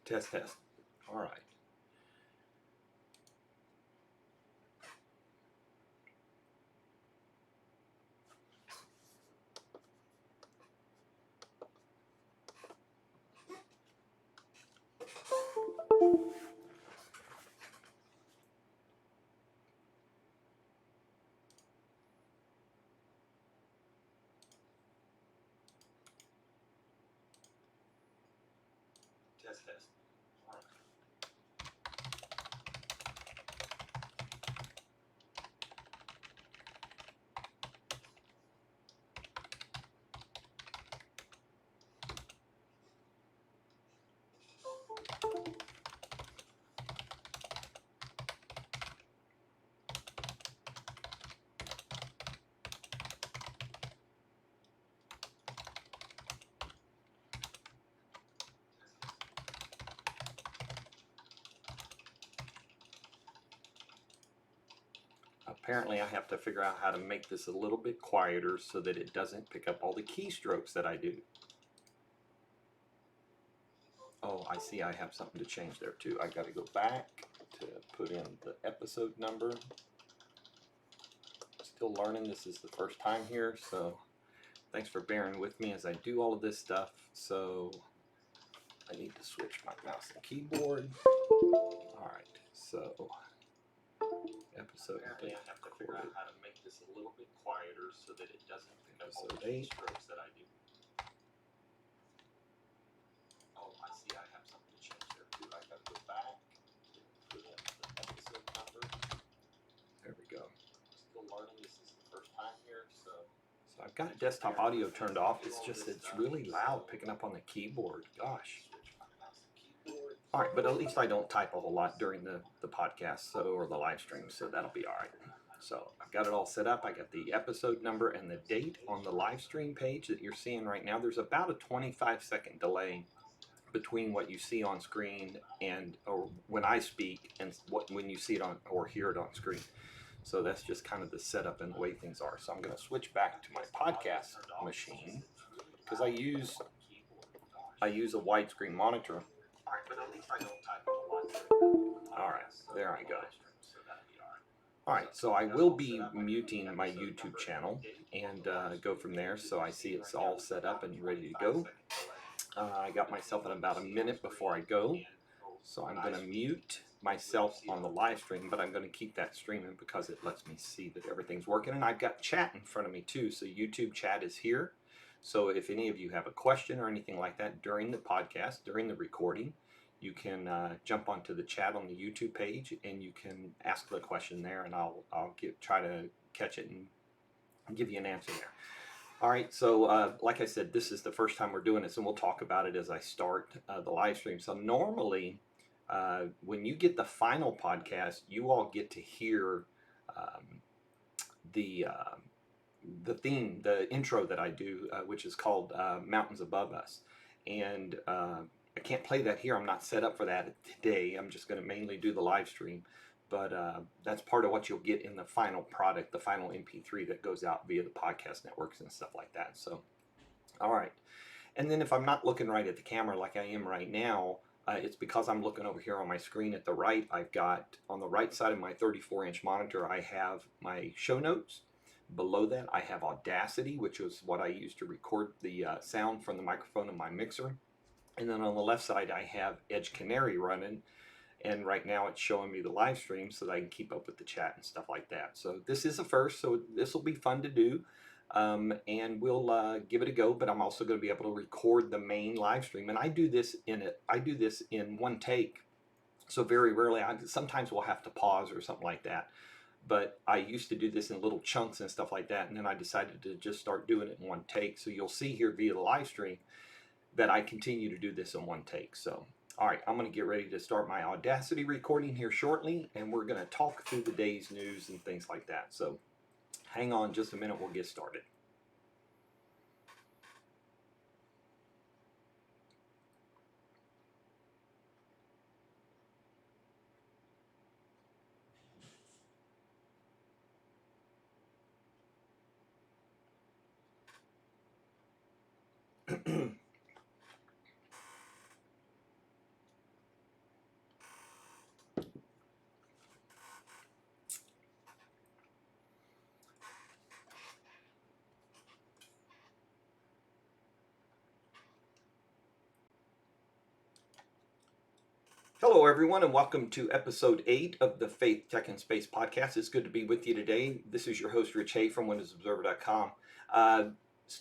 Test, test. All right. Test, test. All right. Apparently I have to figure out how to make this a little bit quieter so that it doesn't pick up all the keystrokes that I do. Oh, I see I have something to change there too. I got to go back to put in the episode number. Still learning, this is the first time here, so thanks for bearing with me as I do all of this stuff. So I need to switch my mouse and keyboard. Alright, so episode I have to figure out how to make this a little bit quieter so that it doesn't pick up all the keystrokes that I do. Oh, I see I have something to change there too. I gotta go back to put in the episode number. There we go. Still learning, this is the first time here, so I've got desktop audio turned off. It's just it's really loud picking up on the keyboard. Gosh. Alright, but at least I don't type a whole lot during the podcast or the live stream, so that'll be alright. So I've got it all set up. I got the episode number and the date on the live stream page that you're seeing right now. There's about a 25-second delay between what you see on screen and or when I speak and when you see it on or hear it on screen. So that's just kind of the setup and the way things are. So I'm going to switch back to my podcast machine because I use a widescreen monitor. All right, there I go. All right, so I will be muting my YouTube channel and go from there. So I see it's all set up and ready to go. I got myself in about a minute before I go. So I'm going to mute myself on the live stream, but I'm going to keep that streaming because it lets me see that everything's working. And I've got chat in front of me too. So YouTube chat is here. So if any of you have a question or anything like that during the podcast, during the recording, you can jump onto the chat on the YouTube page and you can ask the question there, and I'll try to catch it and give you an answer there. All right, so like I said, this is the first time we're doing this, and we'll talk about it as I start the live stream. So normally, when you get the final podcast, you all get to hear the theme, the intro that I do, which is called Mountains Above Us. And I can't play that here. I'm not set up for that today. I'm just going to mainly do the live stream. But that's part of what you'll get in the final product, the final MP3 that goes out via the podcast networks and stuff like that. So, all right. And then if I'm not looking right at the camera like I am right now, it's because I'm looking over here on my screen at the right. I've got, on the right side of my 34-inch monitor, I have my show notes. Below that, I have Audacity, which is what I use to record the sound from the microphone in my mixer. And then on the left side, I have Edge Canary running. And right now it's showing me the live stream so that I can keep up with the chat and stuff like that. So this is a first, so this will be fun to do. And we'll give it a go, but I'm also going to be able to record the main live stream. And I do this in one take. So very rarely, sometimes we'll have to pause or something like that. But I used to do this in little chunks and stuff like that. And then I decided to just start doing it in one take. So you'll see here via the live stream that I continue to do this in one take. So, all right, I'm going to get ready to start my Audacity recording here shortly, and we're going to talk through the day's news and things like that. So hang on just a minute, we'll get started. Hello, everyone, and welcome to episode 8 of the Faith, Tech, and Space podcast. It's good to be with you today. This is your host, Rich Hay from WindowsObserver.com.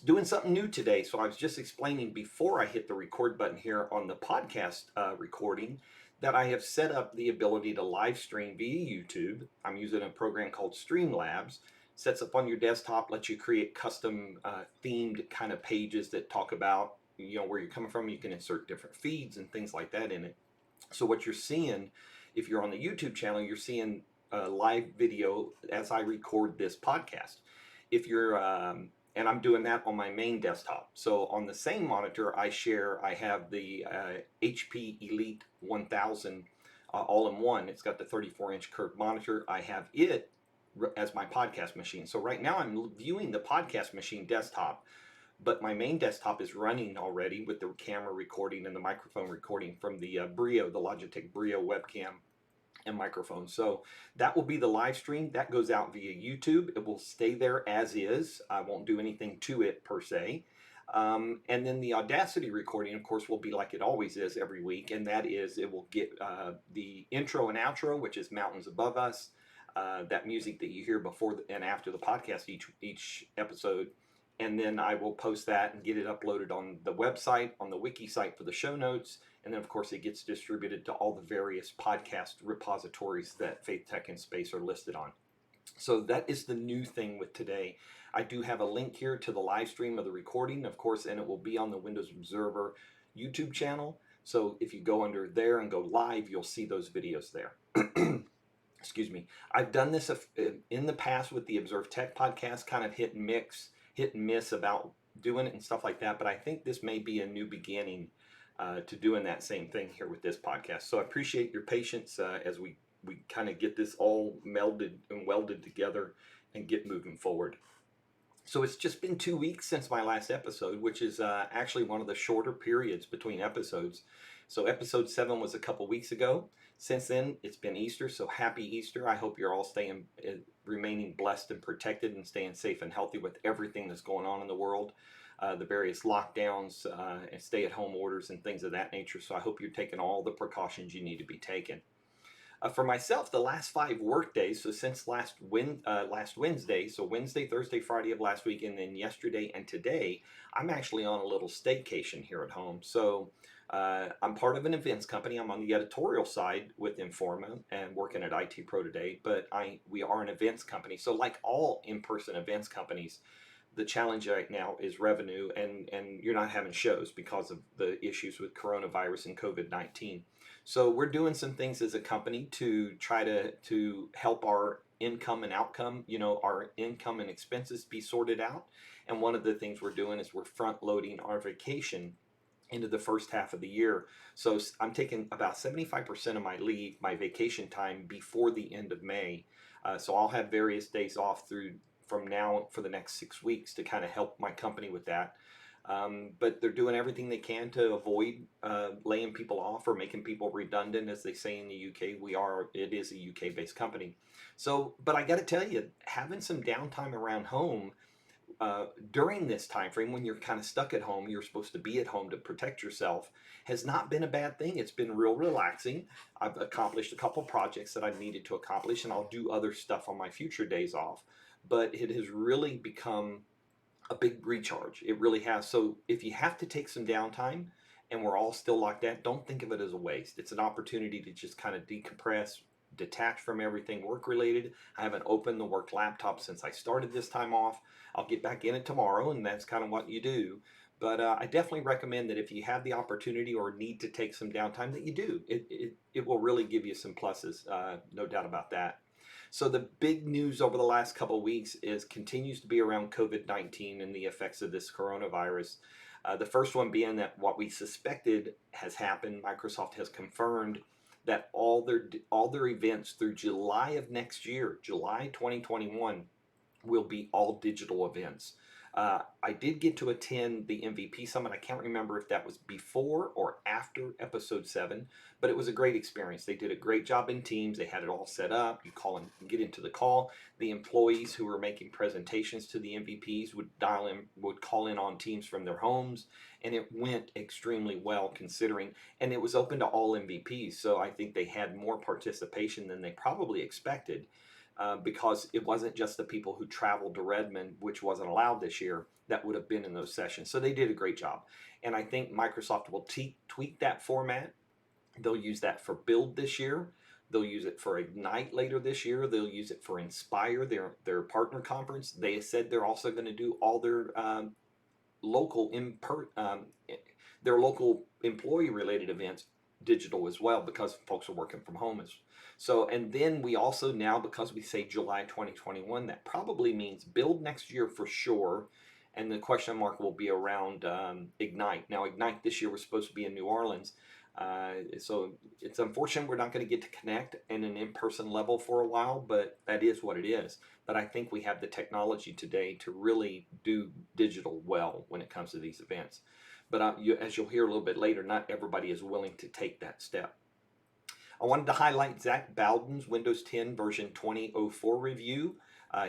Doing something new today. So I was just explaining before I hit the record button here on the podcast recording that I have set up the ability to live stream via YouTube. I'm using a program called Streamlabs. Sets up on your desktop, lets you create custom themed kind of pages that talk about where you're coming from. You can insert different feeds and things like that in it. So what you're seeing, if you're on the YouTube channel, you're seeing a live video as I record this podcast. If you're, and I'm doing that on my main desktop. So on the same monitor I have the HP Elite 1000 all-in-one. It's got the 34-inch curved monitor. I have it as my podcast machine. So right now I'm viewing the podcast machine desktop, but my main desktop is running already with the camera recording and the microphone recording from the Brio, the Logitech Brio webcam and microphone. So that will be the live stream. That goes out via YouTube. It will stay there as is. I won't do anything to it per se. And then the Audacity recording, of course, will be like it always is every week. And that is, it will get the intro and outro, which is Mountains Above Us, that music that you hear before and after the podcast each episode. And then I will post that and get it uploaded on the website, on the wiki site for the show notes. And then, of course, it gets distributed to all the various podcast repositories that Faith, Tech, and Space are listed on. So that is the new thing with today. I do have a link here to the live stream of the recording, of course, and it will be on the Windows Observer YouTube channel. So if you go under there and go live, you'll see those videos there. Excuse me. I've done this in the past with the Observe Tech podcast, kind of hit and miss about doing it and stuff like that, but I think this may be a new beginning to doing that same thing here with this podcast. So I appreciate your patience as we kind of get this all melded and welded together and get moving forward. So it's just been 2 weeks since my last episode, which is actually one of the shorter periods between episodes. So episode 7 was a couple weeks ago. Since then, it's been Easter, so happy Easter. I hope you're all remaining blessed and protected and staying safe and healthy with everything that's going on in the world, the various lockdowns and stay-at-home orders and things of that nature. So I hope you're taking all the precautions you need to be taking. For myself, the last 5 work days, so since last Wednesday, so Wednesday, Thursday, Friday of last week, and then yesterday and today, I'm actually on a little staycation here at home. So I'm part of an events company. I'm on the editorial side with Informa and working at IT Pro today, but we are an events company. So like all in-person events companies, the challenge right now is revenue, and you're not having shows because of the issues with coronavirus and COVID-19. So we're doing some things as a company to try to help our income and outcome, our income and expenses be sorted out. And one of the things we're doing is we're front loading our vacation into the first half of the year. So I'm taking about 75% of my leave, my vacation time, before the end of May. So I'll have various days off from now for the next 6 weeks to kind of help my company with that. But they're doing everything they can to avoid laying people off or making people redundant, as they say in the UK. It is a UK-based company. So, but I got to tell you, having some downtime around home during this time frame when you're kind of stuck at home, you're supposed to be at home to protect yourself, has not been a bad thing. It's been real relaxing. I've accomplished a couple projects that I've needed to accomplish, and I'll do other stuff on my future days off. But it has really become a big recharge. It really has. So if you have to take some downtime and we're all still locked out, don't think of it as a waste. It's an opportunity to just kind of decompress, detach from everything work related. I haven't opened the work laptop since I started this time off. I'll get back in it tomorrow, and that's kind of what you do. But I definitely recommend that if you have the opportunity or need to take some downtime, that you do. It will really give you some pluses, no doubt about that. So the big news over the last couple of weeks continues to be around COVID-19 and the effects of this coronavirus. The first one being that what we suspected has happened. Microsoft has confirmed that all their events through July of next year, July 2021, will be all digital events. I did get to attend the MVP Summit. I can't remember if that was before or after episode 7, but it was a great experience. They did a great job in Teams. They had it all set up. You call and get into the call. The employees who were making presentations to the MVPs would call in on Teams from their homes, and it went extremely well considering, and it was open to all MVPs, so I think they had more participation than they probably expected. Because it wasn't just the people who traveled to Redmond, which wasn't allowed this year, that would have been in those sessions. So they did a great job. And I think Microsoft will tweak that format. They'll use that for Build this year. They'll use it for Ignite later this year. They'll use it for Inspire, their partner conference. They said they're also going to do all their local their local employee related events digital as well, because folks are working from home. So, and then we also now, because we say July 2021, that probably means Build next year for sure, and the question mark will be around Ignite. Now Ignite this year was supposed to be in New Orleans, so it's unfortunate we're not going to get to connect in an in-person level for a while, but that is what it is. But I think we have the technology today to really do digital well when it comes to these events. But as you'll hear a little bit later, not everybody is willing to take that step. I wanted to highlight Zach Bowden's Windows 10 version 2004 review.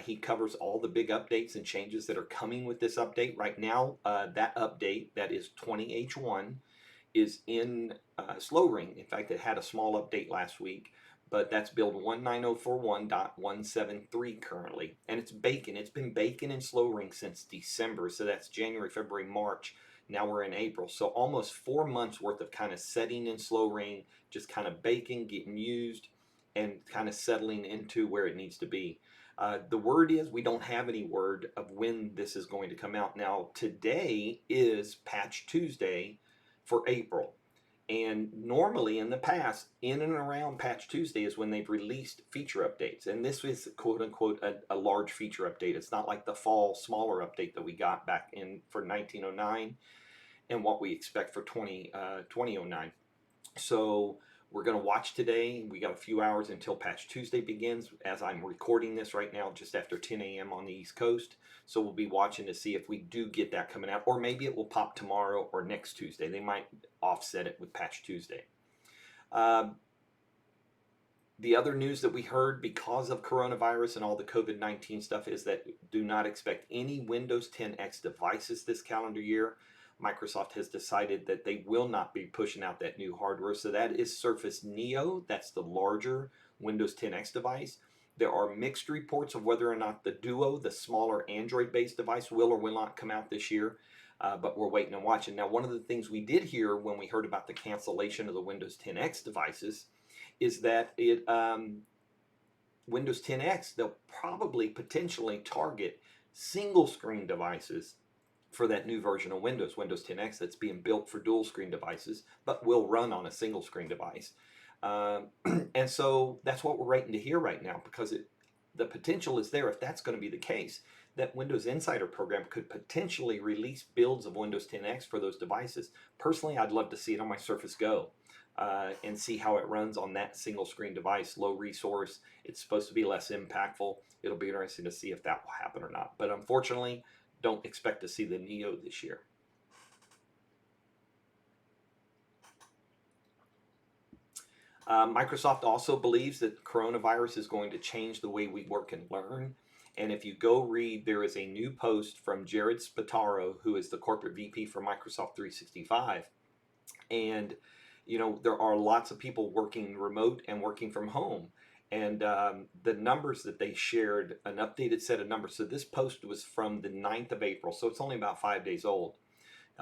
He covers all the big updates and changes that are coming with this update. Right now, that update, that is 20H1, is in slow ring. In fact, it had a small update last week, but that's build 19041.173 currently. And it's baking. It's been baking in slow ring since December. So that's January, February, March. Now we're in April. So almost 4 months worth of kind of setting in slow ring, just kind of baking, getting used, and kind of settling into where it needs to be. The word is, we don't have any word of when this is going to come out. Now, today is Patch Tuesday for April. And normally in the past, in and around Patch Tuesday is when they've released feature updates. And this is quote unquote a large feature update. It's not like the fall smaller update that we got back in for 1909 and what we expect for 2009. So we're going to watch today. We got a few hours until Patch Tuesday begins, as I'm recording this right now just after 10 a.m. on the East Coast. So we'll be watching to see if we do get that coming out, or maybe it will pop tomorrow or next Tuesday. They might offset it with Patch Tuesday. The other news that we heard because of coronavirus and all the COVID-19 stuff is that do not expect any Windows 10X devices this calendar year. Microsoft has decided that they will not be pushing out that new hardware. So that is Surface Neo. That's the larger Windows 10X device. There are mixed reports of whether or not the Duo, the smaller Android-based device, will or will not come out this year. But we're waiting and watching. Now, one of the things we did hear when we heard about the cancellation of the Windows 10X devices is that Windows 10X, they'll probably potentially target single screen devices for that new version of Windows 10X, that's being built for dual screen devices, but will run on a single screen device. And so that's what we're waiting to hear right now, because the potential is there, if that's going to be the case, that Windows Insider program could potentially release builds of Windows 10X for those devices. Personally, I'd love to see it on my Surface Go. And see how it runs on that single screen device, low resource. It's supposed to be less impactful. It'll be interesting to see if that will happen or not. But unfortunately, don't expect to see the Neo this year. Microsoft also believes that coronavirus is going to change the way we work and learn. And if you go read, there is a new post from Jared Spataro, who is the corporate VP for Microsoft 365. And you know, there are lots of people working remote and working from home. And the numbers that they shared, an updated set of numbers. So this post was from the 9th of April, so it's only about 5 days old.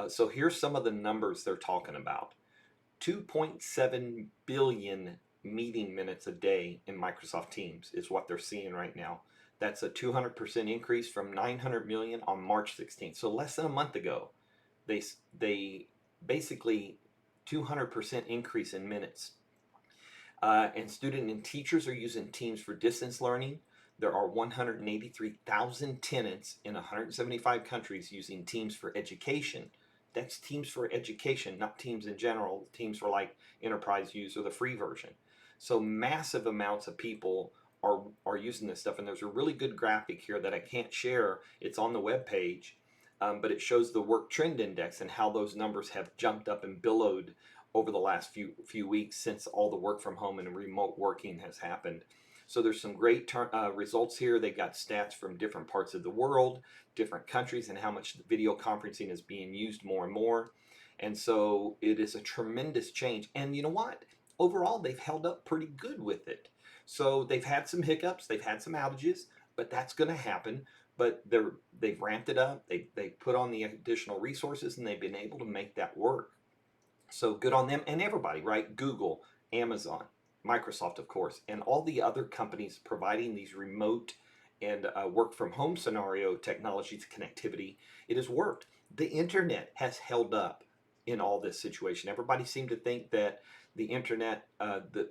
So here's some of the numbers they're talking about. 2.7 billion meeting minutes a day in Microsoft Teams is what they're seeing right now. That's a 200% increase from 900 million on March 16th. So less than a month ago, they basically 200% increase in minutes. And student and teachers are using Teams for distance learning. There are 183,000 tenants in 175 countries using Teams for education. That's Teams for education, not Teams in general. Teams for like enterprise use or the free version. So massive amounts of people are using this stuff. And there's a really good graphic here that I can't share. It's on the web page. but it shows the work trend index and how those numbers have jumped up and billowed over the last few weeks since all the work from home and remote working has happened. So there's some great results here. They've got stats from different parts of the world, different countries, and how much video conferencing is being used more and more. And so it is a tremendous change. And you know what? Overall, they've held up pretty good with it. So they've had some hiccups, they've had some outages, but that's going to happen. But they've ramped it up. They put on the additional resources, and they've been able to make that work. So good on them and everybody, right? Google, Amazon, Microsoft, of course, and all the other companies providing these remote and work from home scenario technologies connectivity. It has worked. The internet has held up in all this situation. Everybody seemed to think that the internet,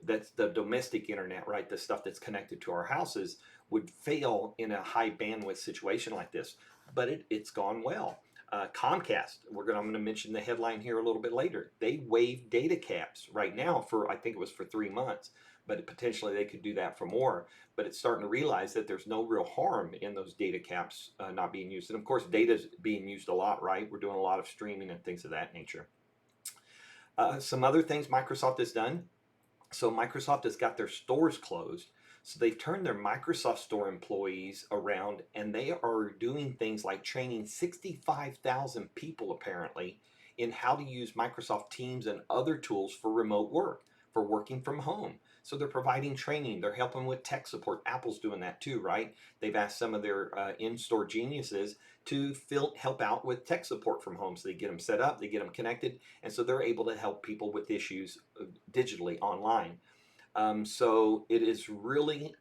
that's the domestic internet, right? The stuff that's connected to our houses would fail in a high bandwidth situation like this, but it's gone well. Comcast, I'm going to mention the headline here a little bit later. They waived data caps right now for, I think it was for 3 months, but potentially they could do that for more. But it's starting to realize that there's no real harm in those data caps not being used. And of course, data is being used a lot, right? We're doing a lot of streaming and things of that nature. Some other things Microsoft has done. So Microsoft has got their stores closed. So they've turned their Microsoft Store employees around, and they are doing things like training 65,000 people apparently in how to use Microsoft Teams and other tools for remote work, for working from home. So they're providing training. They're helping with tech support. Apple's doing that too, right? They've asked some of their in-store geniuses to help out with tech support from home. So they get them set up, they get them connected, and so they're able to help people with issues digitally online. So it is really,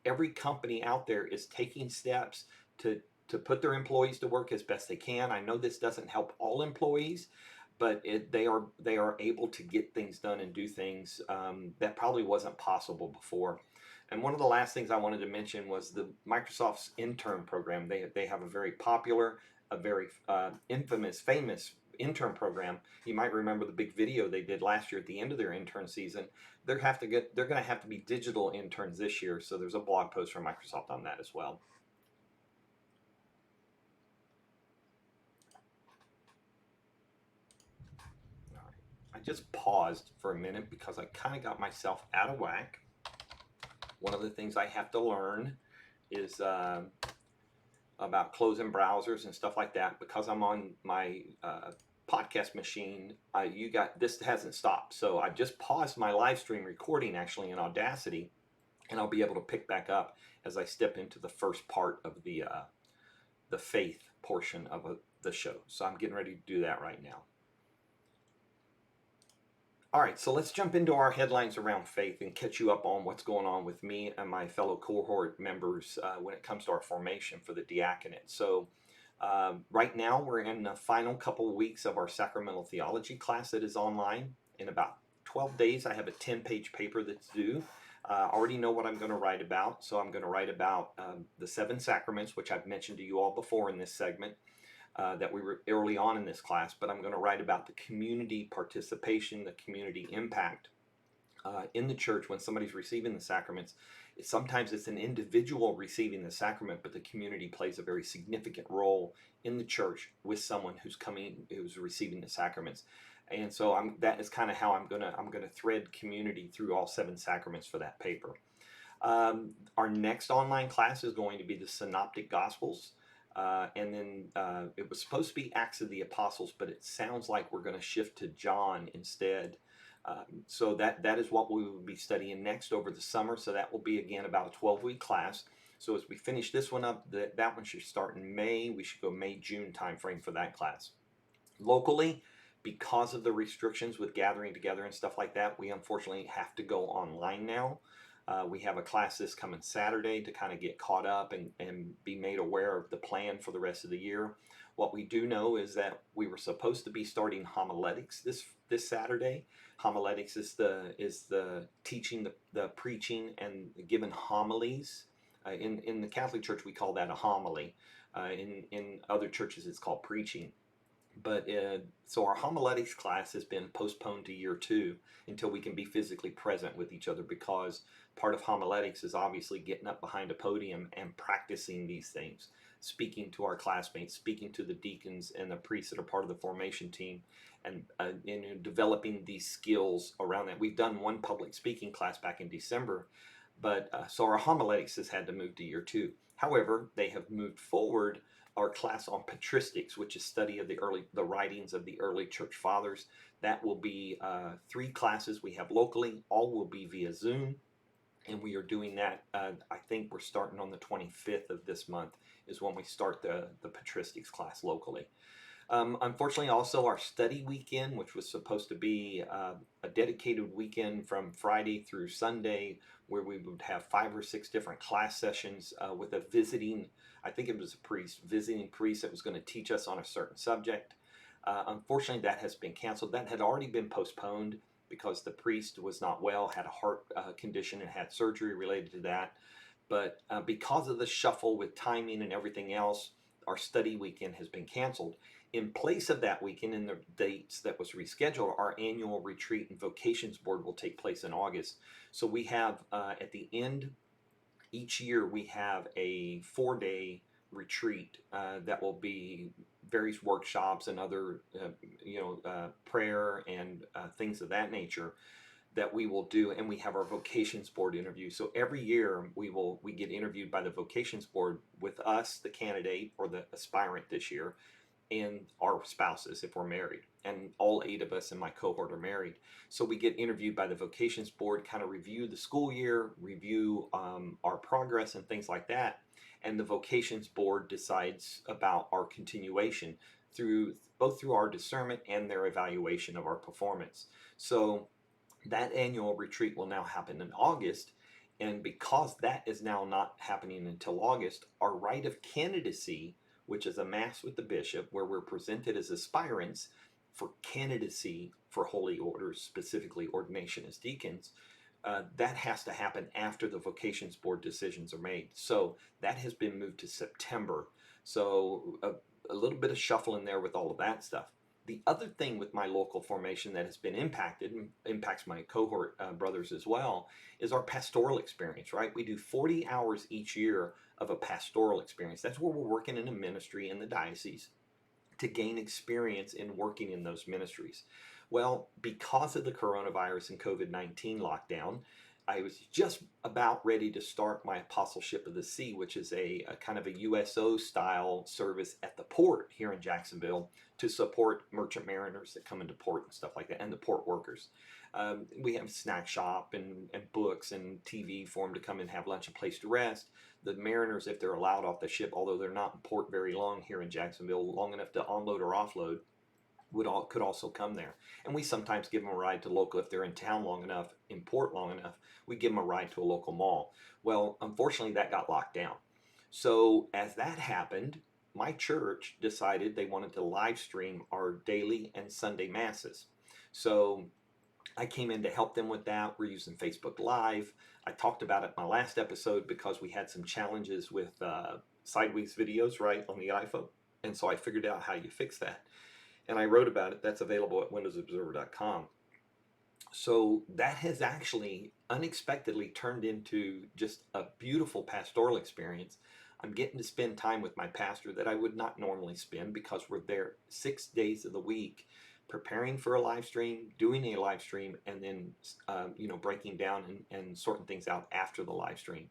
every company out there is taking steps to put their employees to work as best they can. I know this doesn't help all employees, but they are able to get things done and do things that probably wasn't possible before. And one of the last things I wanted to mention was the Microsoft's intern program. They have a very popular, a very famous intern program. You might remember the big video they did last year at the end of their intern season. They're going to have to be digital interns this year. So there's a blog post from Microsoft on that as well. All right. I just paused for a minute because I kind of got myself out of whack. One of the things I have to learn is about closing browsers and stuff like that. Because I'm on my podcast machine, this hasn't stopped. So I just paused my live stream recording actually in Audacity, and I'll be able to pick back up as I step into the first part of the faith portion of the show. So I'm getting ready to do that right now. All right, so let's jump into our headlines around faith and catch you up on what's going on with me and my fellow cohort members when it comes to our formation for the diaconate. So right now we're in the final couple of weeks of our sacramental theology class that is online. In about 12 days, I have a 10-page paper that's due. I already know what I'm going to write about. So I'm going to write about the 7 sacraments, which I've mentioned to you all before in this segment. That we were early on in this class, but I'm going to write about the community participation, the community impact in the church when somebody's receiving the sacraments. Sometimes it's an individual receiving the sacrament, but the community plays a very significant role in the church with someone who's receiving the sacraments. And so that is kind of how I'm gonna thread community through all 7 sacraments for that paper. Our next online class is going to be the Synoptic Gospels. And then it was supposed to be Acts of the Apostles, but it sounds like we're going to shift to John instead. So that is what we will be studying next over the summer. So that will be, again, about a 12-week class. So as we finish this one up, that one should start in May. We should go May-June timeframe for that class. Locally, because of the restrictions with gathering together and stuff like that, we unfortunately have to go online now. We have a class this coming Saturday to kind of get caught up and be made aware of the plan for the rest of the year. What we do know is that we were supposed to be starting homiletics this Saturday. Homiletics is the teaching, the preaching, and giving homilies. In the Catholic Church, we call that a homily. In other churches, it's called preaching. But so our homiletics class has been postponed to year 2 until we can be physically present with each other, because part of homiletics is obviously getting up behind a podium and practicing these things, speaking to our classmates, speaking to the deacons and the priests that are part of the formation team, and developing these skills around that. We've done one public speaking class back in December, but so our homiletics has had to move to year 2. However, they have moved forward our class on patristics, which is study of the writings of the early church fathers. That will be 3 classes we have locally. All will be via Zoom, and we are doing that. I think we're starting on the 25th of this month is when we start the patristics class locally. Unfortunately, also our study weekend, which was supposed to be a dedicated weekend from Friday through Sunday, where we would have 5 or 6 different class sessions with a visiting, I think it was a visiting priest that was going to teach us on a certain subject. Unfortunately, that has been canceled. That had already been postponed because the priest was not well, had a heart condition, and had surgery related to that. But because of the shuffle with timing and everything else, our study weekend has been canceled. In place of that weekend, in the dates that was rescheduled, our annual retreat and vocations board will take place in August. So we have at the end each year we have a 4-day retreat that will be various workshops and other prayer and things of that nature that we will do, and we have our vocations board interview. So every year we get interviewed by the vocations board with us, the candidate or the aspirant this year, and our spouses if we're married, and all 8 of us in my cohort are married. So we get interviewed by the vocations board, kind of review the school year, review our progress and things like that, and the vocations board decides about our continuation both through our discernment and their evaluation of our performance. So that annual retreat will now happen in August, and because that is now not happening until August, our rite of candidacy, which is a mass with the bishop where we're presented as aspirants for candidacy for holy orders, specifically ordination as deacons, that has to happen after the vocations board decisions are made. So that has been moved to September. So a little bit of shuffle in there with all of that stuff. The other thing with my local formation that has been impacted, and impacts my cohort brothers as well, is our pastoral experience, right? We do 40 hours each year of a pastoral experience. That's where we're working in a ministry in the diocese to gain experience in working in those ministries. Well, because of the coronavirus and COVID-19 lockdown, I was just about ready to start my Apostleship of the Sea, which is a kind of a USO style service at the port here in Jacksonville to support merchant mariners that come into port and stuff like that, and the port workers. We have snack shop and books and TV for them to come and have lunch and place to rest. The mariners, if they're allowed off the ship, although they're not in port very long here in Jacksonville, long enough to unload or offload, could also come there. And we sometimes give them a ride to local, if they're in town long enough, in port long enough, we give them a ride to a local mall. Well, unfortunately that got locked down. So as that happened, my church decided they wanted to live stream our daily and Sunday masses. So I came in to help them with that. We're using Facebook Live. I talked about it in my last episode because we had some challenges with sideways videos, right, on the iPhone. And so I figured out how you fix that. And I wrote about it. That's available at WindowsObserver.com. So that has actually unexpectedly turned into just a beautiful pastoral experience. I'm getting to spend time with my pastor that I would not normally spend, because we're there 6 days of the week preparing for a live stream, doing a live stream, and then breaking down and sorting things out after the live stream.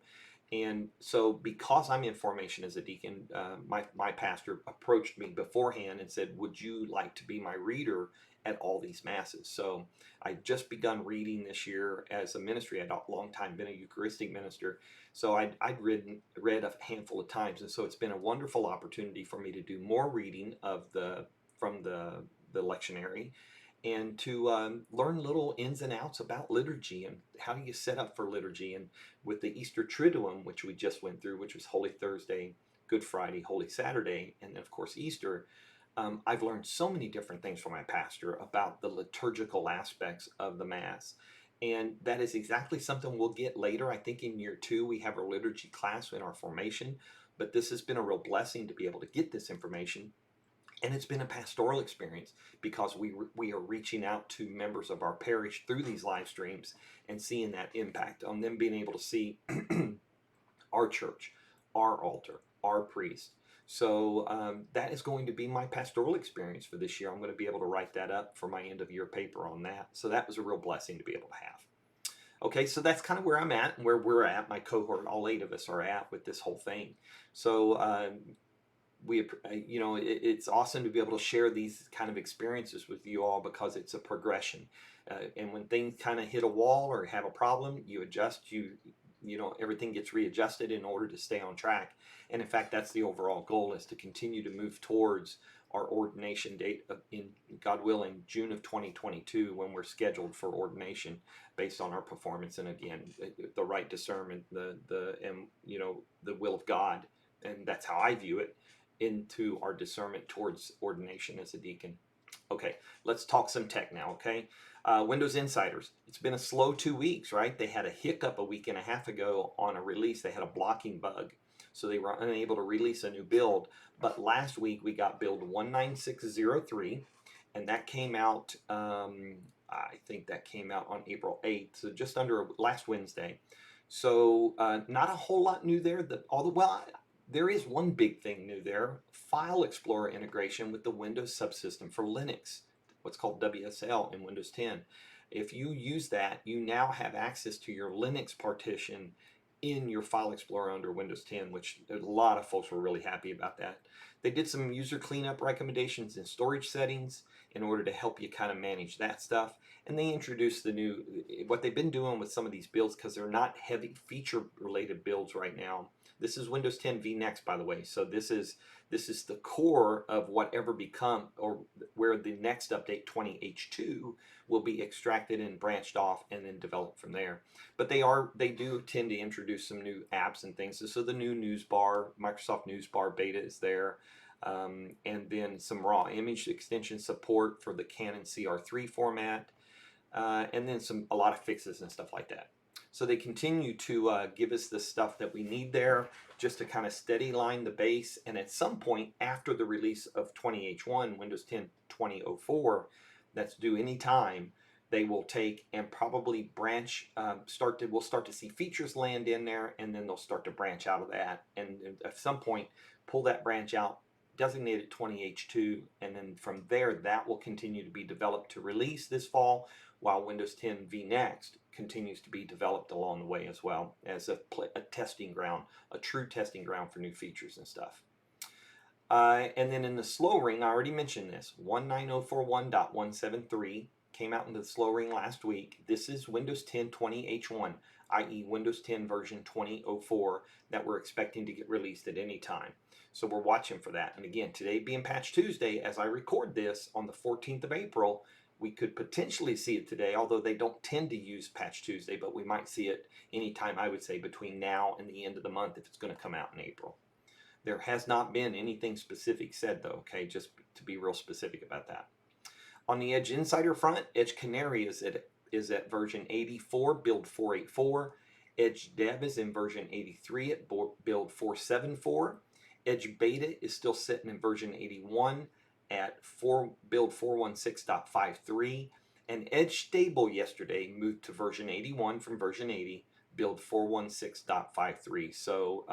And so because I'm in formation as a deacon, my pastor approached me beforehand and said, would you like to be my reader at all these masses? So I just begun reading this year as a ministry. I'd a long time been a Eucharistic minister, so I'd read a handful of times, and so it's been a wonderful opportunity for me to do more reading from the lectionary, and to learn little ins and outs about liturgy and how you set up for liturgy. And with the Easter Triduum, which we just went through, which was Holy Thursday, Good Friday, Holy Saturday, and then of course Easter, I've learned so many different things from my pastor about the liturgical aspects of the Mass. And that is exactly something we'll get later. I think in year 2 we have our liturgy class in our formation, but this has been a real blessing to be able to get this information And it's been a pastoral experience because we are reaching out to members of our parish through these live streams and seeing that impact on them being able to see our church, our altar, our priest. So that is going to be my pastoral experience for this year. I'm going to be able to write that up for my end of year paper on that. So that was a real blessing to be able to have. Okay, so that's kind of where I'm at and where we're at. My cohort, all 8 of us are at with this whole thing. So it's awesome to be able to share these kind of experiences with you all because it's a progression. And when things kind of hit a wall or have a problem, you adjust, everything gets readjusted in order to stay on track. And in fact, that's the overall goal, is to continue to move towards our ordination date in, God willing, June of 2022, when we're scheduled for ordination based on our performance. And again, the right discernment, the will of God. And that's how I view it, into our discernment towards ordination as a deacon. Okay, let's talk some tech now, okay? Windows Insiders, it's been a slow 2 weeks, right? They had a hiccup a week and a half ago on a release. They had a blocking bug, so they were unable to release a new build. But last week we got build 19603, and that came out, I think that came out on April 8th, so just under last Wednesday. So not a whole lot new there. There is one big thing new there: File Explorer integration with the Windows subsystem for Linux, what's called WSL in Windows 10. If you use that, you now have access to your Linux partition in your File Explorer under Windows 10, which a lot of folks were really happy about that. They did some user cleanup recommendations in storage settings in order to help you kind of manage that stuff. And they introduced what they've been doing with some of these builds, because they're not heavy feature related builds right now. This is Windows 10 vNext, by the way. So this is the core of whatever or where the next update 20H2 will be extracted and branched off and then developed from there. But they do tend to introduce some new apps and things. So the new News Bar, Microsoft News Bar beta is there. And then some raw image extension support for the Canon CR3 format. And then a lot of fixes and stuff like that. So they continue to give us the stuff that we need there, just to kind of steady line the base. And at some point after the release of 20H1, Windows 10 2004, that's due any time, they will take and probably we'll start to see features land in there, and then they'll start to branch out of that. And at some point, pull that branch out, designate it 20H2, and then from there, that will continue to be developed to release this fall, while Windows 10 vNext continues to be developed along the way as well, as a testing ground, a true testing ground for new features and stuff. And then in the slow ring, I already mentioned this, 19041.173 came out into the slow ring last week. This is Windows 10 20H1, i.e. Windows 10 version 2004, that we're expecting to get released at any time. So we're watching for that. And again, today being Patch Tuesday, as I record this on the 14th of April, we could potentially see it today, although they don't tend to use Patch Tuesday, but we might see it anytime, I would say, between now and the end of the month if it's going to come out in April. There has not been anything specific said, though, okay, just to be real specific about that. On the Edge Insider front, Edge Canary is at version 84, build 484. Edge Dev is in version 83 at build 474. Edge Beta is still sitting in version 81 at build 416.53, and Edge Stable yesterday moved to version 81 from version 80, build 416.53. So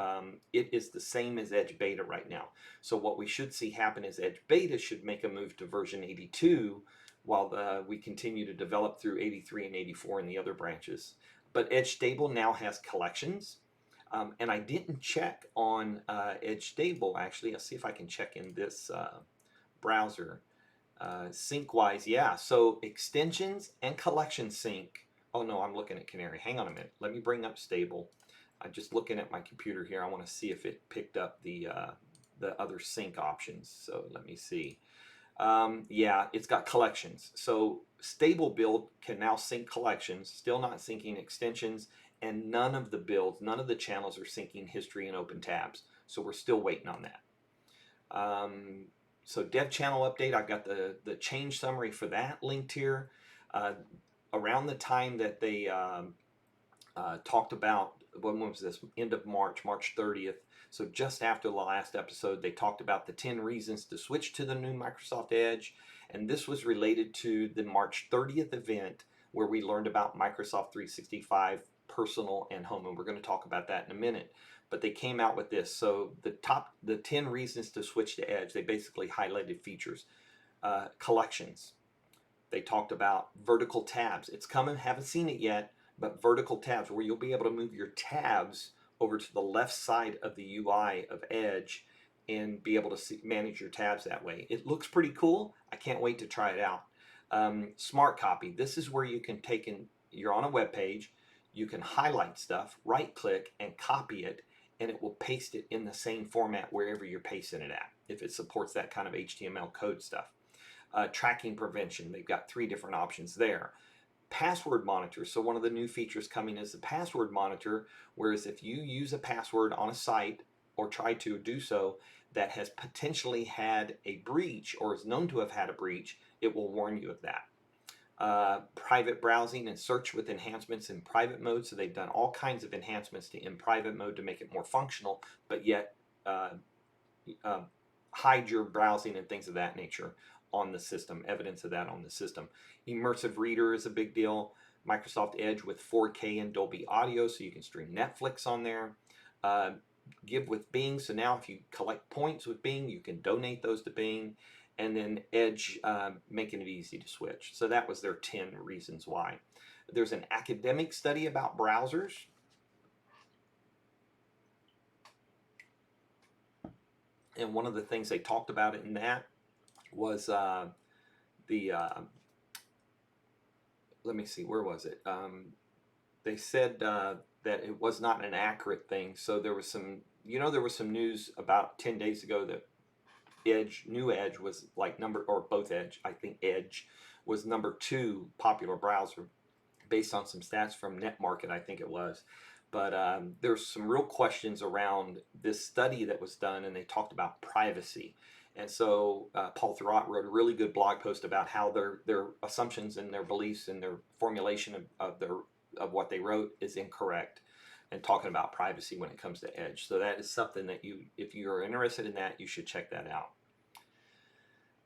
it is the same as Edge Beta right now. So what we should see happen is Edge Beta should make a move to version 82 while we continue to develop through 83 and 84 in the other branches. But Edge Stable now has collections. And I didn't check on Edge Stable, actually. I'll see if I can check in this browser. Sync-wise, yeah. So extensions and collection sync. Oh, no, I'm looking at Canary. Hang on a minute. Let me bring up Stable. I'm just looking at my computer here. I want to see if it picked up the other sync options. So let me see. Yeah, it's got collections. So Stable build can now sync collections, still not syncing extensions, and none of the builds, none of the channels are syncing history and open tabs. So we're still waiting on that. So dev channel update, I've got the change summary for that linked here. Around the time that they talked about when was this? End of March, March 30th. So just after the last episode, they talked about the 10 reasons to switch to the new Microsoft Edge. And this was related to the March 30th event where we learned about Microsoft 365 personal and home. And we're going to talk about that in a minute. But they came out with this. So the 10 reasons to switch to Edge, they basically highlighted features. Collections. They talked about vertical tabs. It's coming, haven't seen it yet, but vertical tabs where you'll be able to move your tabs over to the left side of the UI of Edge and be able to manage your tabs that way. It looks pretty cool. I can't wait to try it out. Smart copy. This is where you can you're on a web page, you can highlight stuff, right click and copy it, and it will paste it in the same format wherever you're pasting it at, if it supports that kind of HTML code stuff. Tracking prevention. They've got 3 different options there. Password monitor. So one of the new features coming is the password monitor, whereas if you use a password on a site or try to do so that has potentially had a breach or is known to have had a breach, it will warn you of that. Private browsing and search with enhancements in private mode. So they've done all kinds of enhancements in private mode to make it more functional, but yet hide your browsing and things of that nature on the system, evidence of that on the system. Immersive reader is a big deal. Microsoft Edge with 4K and Dolby Audio, so you can stream Netflix on there. Give with Bing, so now if you collect points with Bing, you can donate those to Bing. And then Edge, making it easy to switch. So that was their 10 reasons why. There's an academic study about browsers. And one of the things they talked about in that was let me see, where was it? They said that it was not an accurate thing. So there was some, there was some news about 10 days ago that new Edge was like both Edge, I think Edge was number 2 popular browser based on some stats from NetMarket, I think it was. But there's some real questions around this study that was done, and they talked about privacy. And so Paul Thurrott wrote a really good blog post about how their assumptions and their beliefs and their formulation of what they wrote is incorrect, and talking about privacy when it comes to Edge. So that is something that if you're interested in that, you should check that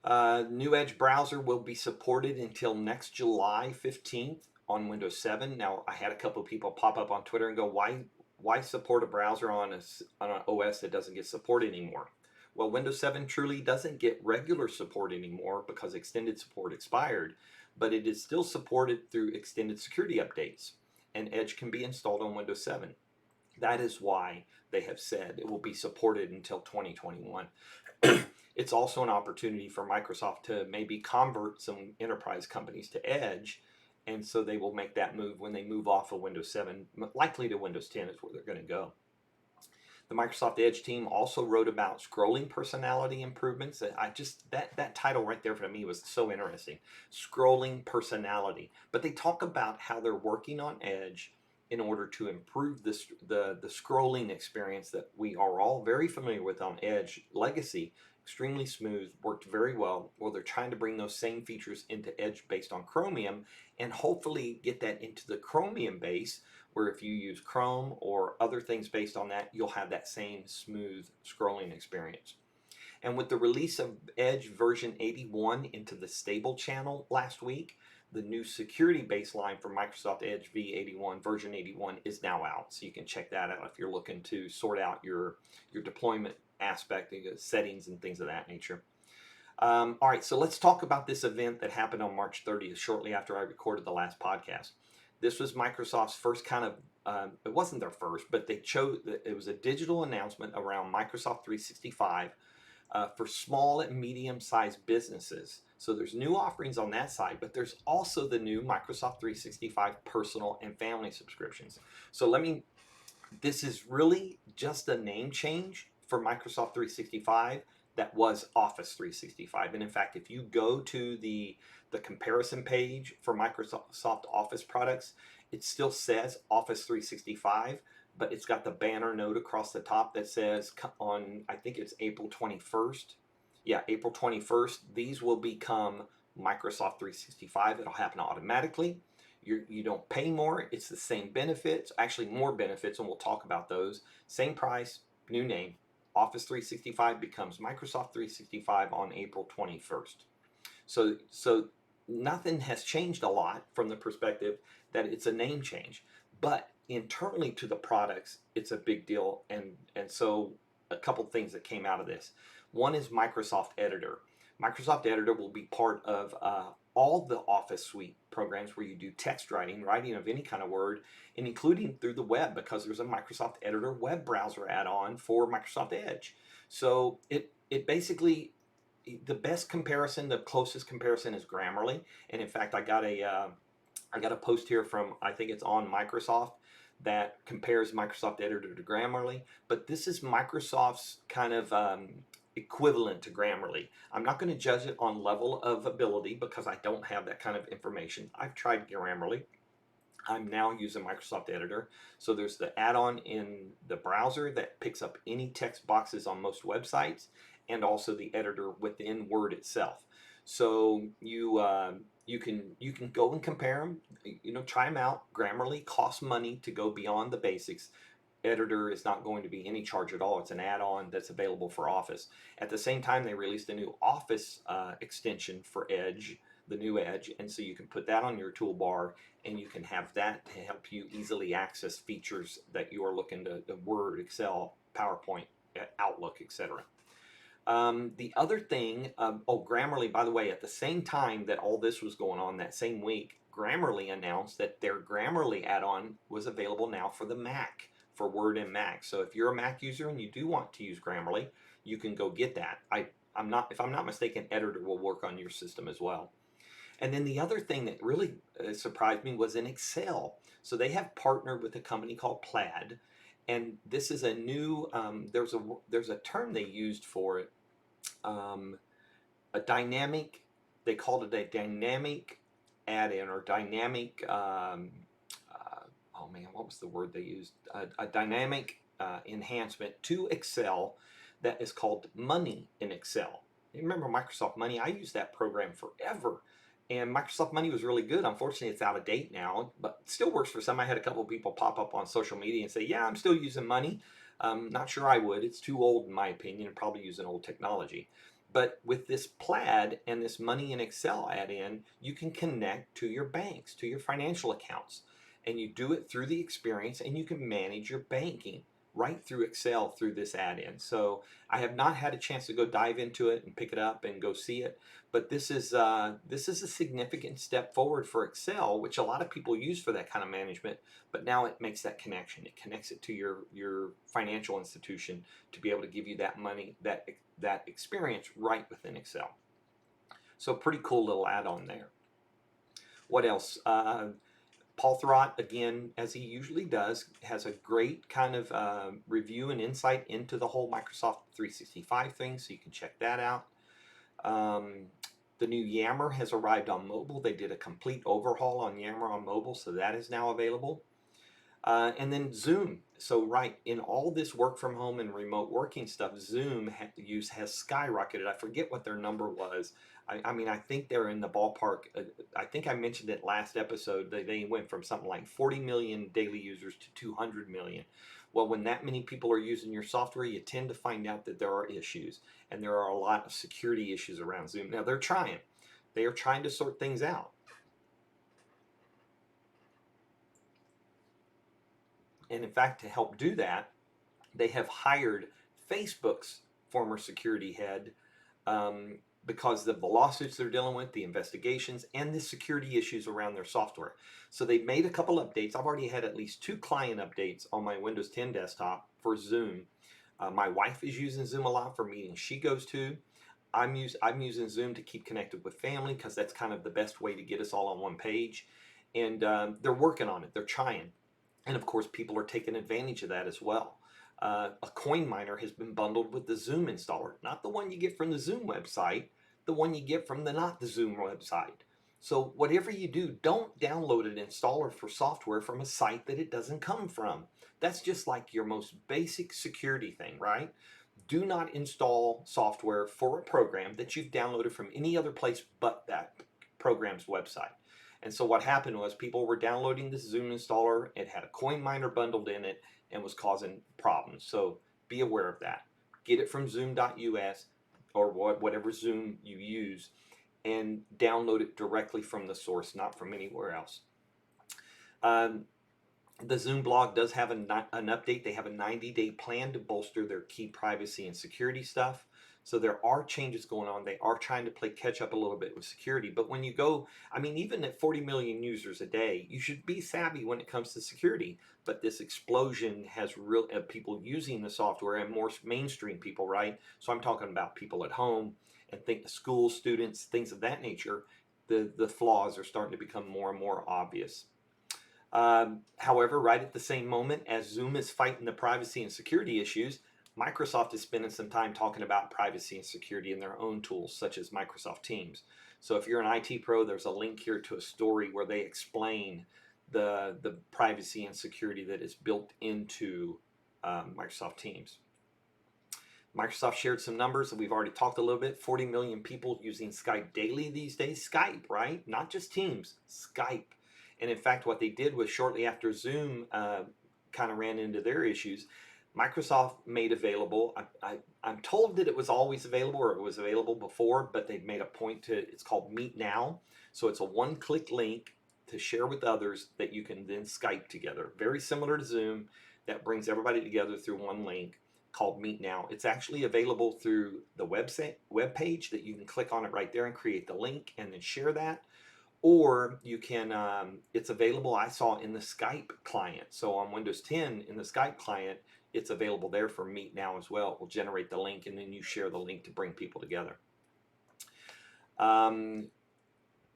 out. New Edge browser will be supported until next July 15th on Windows 7. Now, I had a couple of people pop up on Twitter and go, why support a browser on an OS that doesn't get support anymore? Well, Windows 7 truly doesn't get regular support anymore because extended support expired, but it is still supported through extended security updates, and Edge can be installed on Windows 7. That is why they have said it will be supported until 2021. It's also an opportunity for Microsoft to maybe convert some enterprise companies to Edge, and so they will make that move when they move off of Windows 7, likely to Windows 10 is where they're going to go. The Microsoft Edge team also wrote about scrolling personality improvements. That title right there for me was so interesting. Scrolling personality. But they talk about how they're working on Edge in order to improve the scrolling experience that we are all very familiar with on Edge Legacy. Extremely smooth, worked very well. Well, they're trying to bring those same features into Edge based on Chromium, and hopefully get that into the Chromium base, where if you use Chrome or other things based on that, you'll have that same smooth scrolling experience. And with the release of Edge version 81 into the stable channel last week, the new security baseline for Microsoft Edge v81 version 81 is now out. So you can check that out if you're looking to sort out your deployment aspect, settings and things of that nature. All right, so let's talk about this event that happened on March 30th, shortly after I recorded the last podcast. This was Microsoft's first kind of, it wasn't their first, but it was a digital announcement around Microsoft 365 for small and medium-sized businesses. So there's new offerings on that side, but there's also the new Microsoft 365 personal and family subscriptions. So this is really just a name change for Microsoft 365 that was Office 365. And in fact, if you go to the comparison page for Microsoft Office products, it still says Office 365, but it's got the banner note across the top that says on, I think it's April 21st. Yeah, April 21st, these will become Microsoft 365. It'll happen automatically. You don't pay more. It's the same benefits, actually more benefits, and we'll talk about those. Same price, new name. Office 365 becomes Microsoft 365 on April 21st. So nothing has changed a lot from the perspective that it's a name change, but internally to the products, it's a big deal. And so a couple things that came out of this. One is Microsoft Editor. Microsoft Editor will be part of all the Office Suite programs where you do text writing, writing of any kind of Word, and including through the web, because there's a Microsoft Editor web browser add-on for Microsoft Edge. So it basically, the best comparison, the closest comparison is Grammarly. And in fact, I got a post here from, I think it's on Microsoft, that compares Microsoft Editor to Grammarly. But this is Microsoft's kind of equivalent to Grammarly. I'm not going to judge it on level of ability because I don't have that kind of information. I've tried Grammarly. I'm now using Microsoft Editor. So there's the add-on in the browser that picks up any text boxes on most websites, and also the editor within Word itself. So you can go and compare them. Try them out. Grammarly costs money to go beyond the basics. Editor is not going to be any charge at all. It's an add-on that's available for Office. At the same time, they released a new Office extension for Edge, the new Edge, and so you can put that on your toolbar, and you can have that to help you easily access features that you are looking to, Word, Excel, PowerPoint, Outlook, etc. The other thing, Grammarly, by the way, at the same time that all this was going on, that same week, Grammarly announced that their Grammarly add-on was available now for the Mac, for Word and Mac. So if you're a Mac user and you do want to use Grammarly, you can go get that. If I'm not mistaken, Editor will work on your system as well. And then the other thing that really surprised me was in Excel. So they have partnered with a company called Plaid, and this is a new, there's a term they used for it, a dynamic, they called it a dynamic add-in, or dynamic, oh man, what was the word they used? A dynamic enhancement to Excel that is called Money in Excel. You remember Microsoft Money? I used that program forever. And Microsoft Money was really good. Unfortunately, it's out of date now, but it still works for some. I had a couple of people pop up on social media and say, yeah, I'm still using Money. Not sure I would. It's too old in my opinion, and probably using old technology. But with this Plaid and this Money in Excel add-in, you can connect to your banks, to your financial accounts. And you do it through the experience, and you can manage your banking right through Excel through this add-in. So I have not had a chance to go dive into it and pick it up and go see it, but this is a significant step forward for Excel, which a lot of people use for that kind of management. But now it makes that connection. It connects it to your financial institution to be able to give you that money, that experience right within Excel. So pretty cool little add-on there. What else? Paul Thurrott, again, as he usually does, has a great kind of review and insight into the whole Microsoft 365 thing, so you can check that out. The new Yammer has arrived on mobile. They did a complete overhaul on Yammer on mobile, so that is now available. And then Zoom. So right, in all this work from home and remote working stuff, Zoom use has skyrocketed. I forget what their number was. I mean, I think they're in the ballpark. I think I mentioned it last episode. They went from something like 40 million daily users to 200 million. Well, when that many people are using your software, you tend to find out that there are issues. And there are a lot of security issues around Zoom. Now, they're trying. They are trying to sort things out. And in fact, to help do that, they have hired Facebook's former security head because of the lawsuits they're dealing with, the investigations, and the security issues around their software. So they've made a couple updates. I've already had at least 2 client updates on my Windows 10 desktop for Zoom. My wife is using Zoom a lot for meetings she goes to. I'm using Zoom to keep connected with family because that's kind of the best way to get us all on one page. And they're working on it. They're trying. And of course, people are taking advantage of that as well. A coin miner has been bundled with the Zoom installer, not the one you get from the Zoom website, the one you get from the not the Zoom website. So whatever you do, don't download an installer for software from a site that it doesn't come from. That's just like your most basic security thing, right? Do not install software for a program that you've downloaded from any other place but that program's website. And so what happened was people were downloading the Zoom installer. It had a coin miner bundled in it and was causing problems. So be aware of that. Get it from zoom.us or whatever Zoom you use, and download it directly from the source, not from anywhere else. The Zoom blog does have an update. They have a 90-day plan to bolster their key privacy and security stuff. So there are changes going on. They are trying to play catch up a little bit with security. But when you go, I mean, even at 40 million users a day, you should be savvy when it comes to security. But this explosion has real people using the software, and more mainstream people, right? So I'm talking about people at home and school students, things of that nature. The flaws are starting to become more and more obvious. However, right at the same moment as Zoom is fighting the privacy and security issues, Microsoft is spending some time talking about privacy and security in their own tools, such as Microsoft Teams. So if you're an IT pro, there's a link here to a story where they explain the privacy and security that is built into Microsoft Teams. Microsoft shared some numbers that we've already talked a little bit. 40 million people using Skype daily these days. Skype, right? Not just Teams, Skype. And in fact, what they did was shortly after Zoom kind of ran into their issues, Microsoft made available, I'm told that it was always available, or it was available before, but they've made a point to, it's called Meet Now. So it's a one-click link to share with others that you can then Skype together. Very similar to Zoom, that brings everybody together through one link called Meet Now. It's actually available through the web page that you can click on it right there and create the link and then share that. Or you can, it's available, I saw, in the Skype client. So on Windows 10, in the Skype client, it's available there for Meet Now as well. It will generate the link, and then you share the link to bring people together.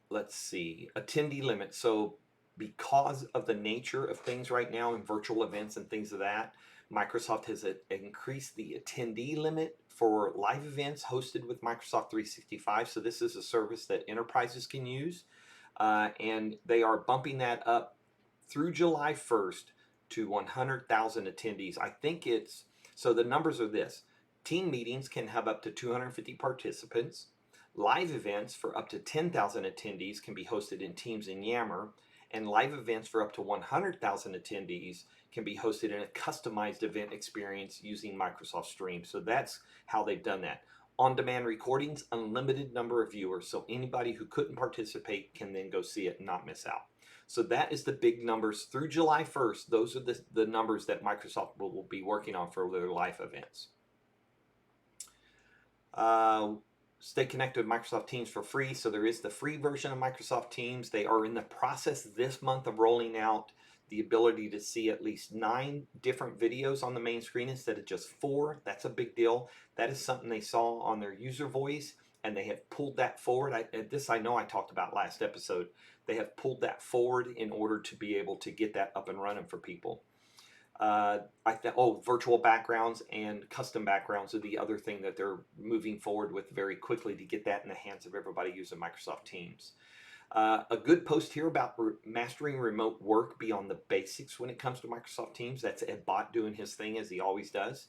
Let's see, attendee limit. So because of the nature of things right now in virtual events and things of that, Microsoft has increased the attendee limit for live events hosted with Microsoft 365. So this is a service that enterprises can use. And they are bumping that up through July 1st to 100,000 attendees. I think it's, so the numbers are this. Team meetings can have up to 250 participants. Live events for up to 10,000 attendees can be hosted in Teams and Yammer. And live events for up to 100,000 attendees can be hosted in a customized event experience using Microsoft Stream. So that's how they've done that. On-demand recordings, unlimited number of viewers, so anybody who couldn't participate can then go see it and not miss out. So that is the big numbers through July 1st. Those are the numbers that Microsoft will be working on for their live events. Stay connected with Microsoft Teams for free. So there is the free version of Microsoft Teams. They are in the process this month of rolling out the ability to see at least 9 different videos on the main screen instead of just 4. That's a big deal. That is something they saw on their user voice, and they have pulled that forward. This I know I talked about last episode. They have pulled that forward in order to be able to get that up and running for people. Virtual backgrounds and custom backgrounds are the other thing that they're moving forward with very quickly to get that in the hands of everybody using Microsoft Teams. A good post here about mastering remote work beyond the basics when it comes to Microsoft Teams. That's Ed Bott doing his thing as he always does.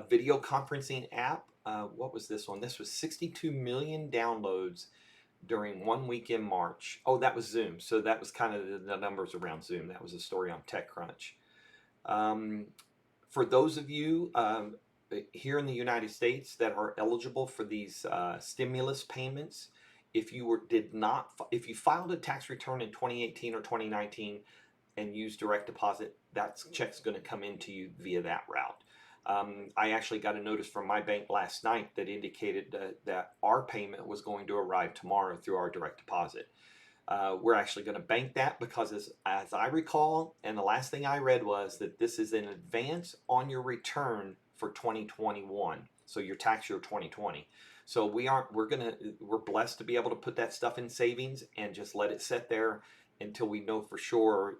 Video conferencing app. What was this one? This was 62 million downloads during 1 week in March. Oh, that was Zoom. So that was kind of the numbers around Zoom. That was a story on TechCrunch. For those of you here in the United States that are eligible for these stimulus payments, if you filed a tax return in 2018 or 2019 and used direct deposit, that check's going to come into you via that route. I actually got a notice from my bank last night that indicated that our payment was going to arrive tomorrow through our direct deposit. We're actually going to bank that because as I recall, and the last thing I read was that this is in advance on your return for 2021, so your tax year 2020. So we're blessed to be able to put that stuff in savings and just let it sit there until we know for sure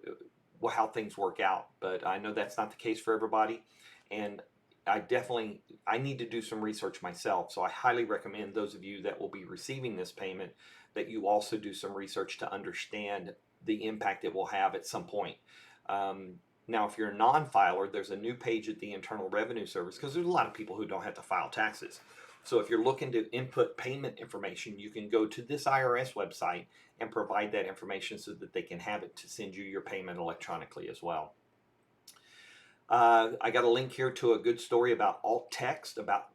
how things work out. But I know that's not the case for everybody, and I need to do some research myself. So I highly recommend those of you that will be receiving this payment that you also do some research to understand the impact it will have at some point. Now, if you're a non-filer, there's a new page at the Internal Revenue Service, because there's a lot of people who don't have to file taxes. So if you're looking to input payment information, you can go to this IRS website and provide that information so that they can have it to send you your payment electronically as well. I got a link here to a good story about alt text about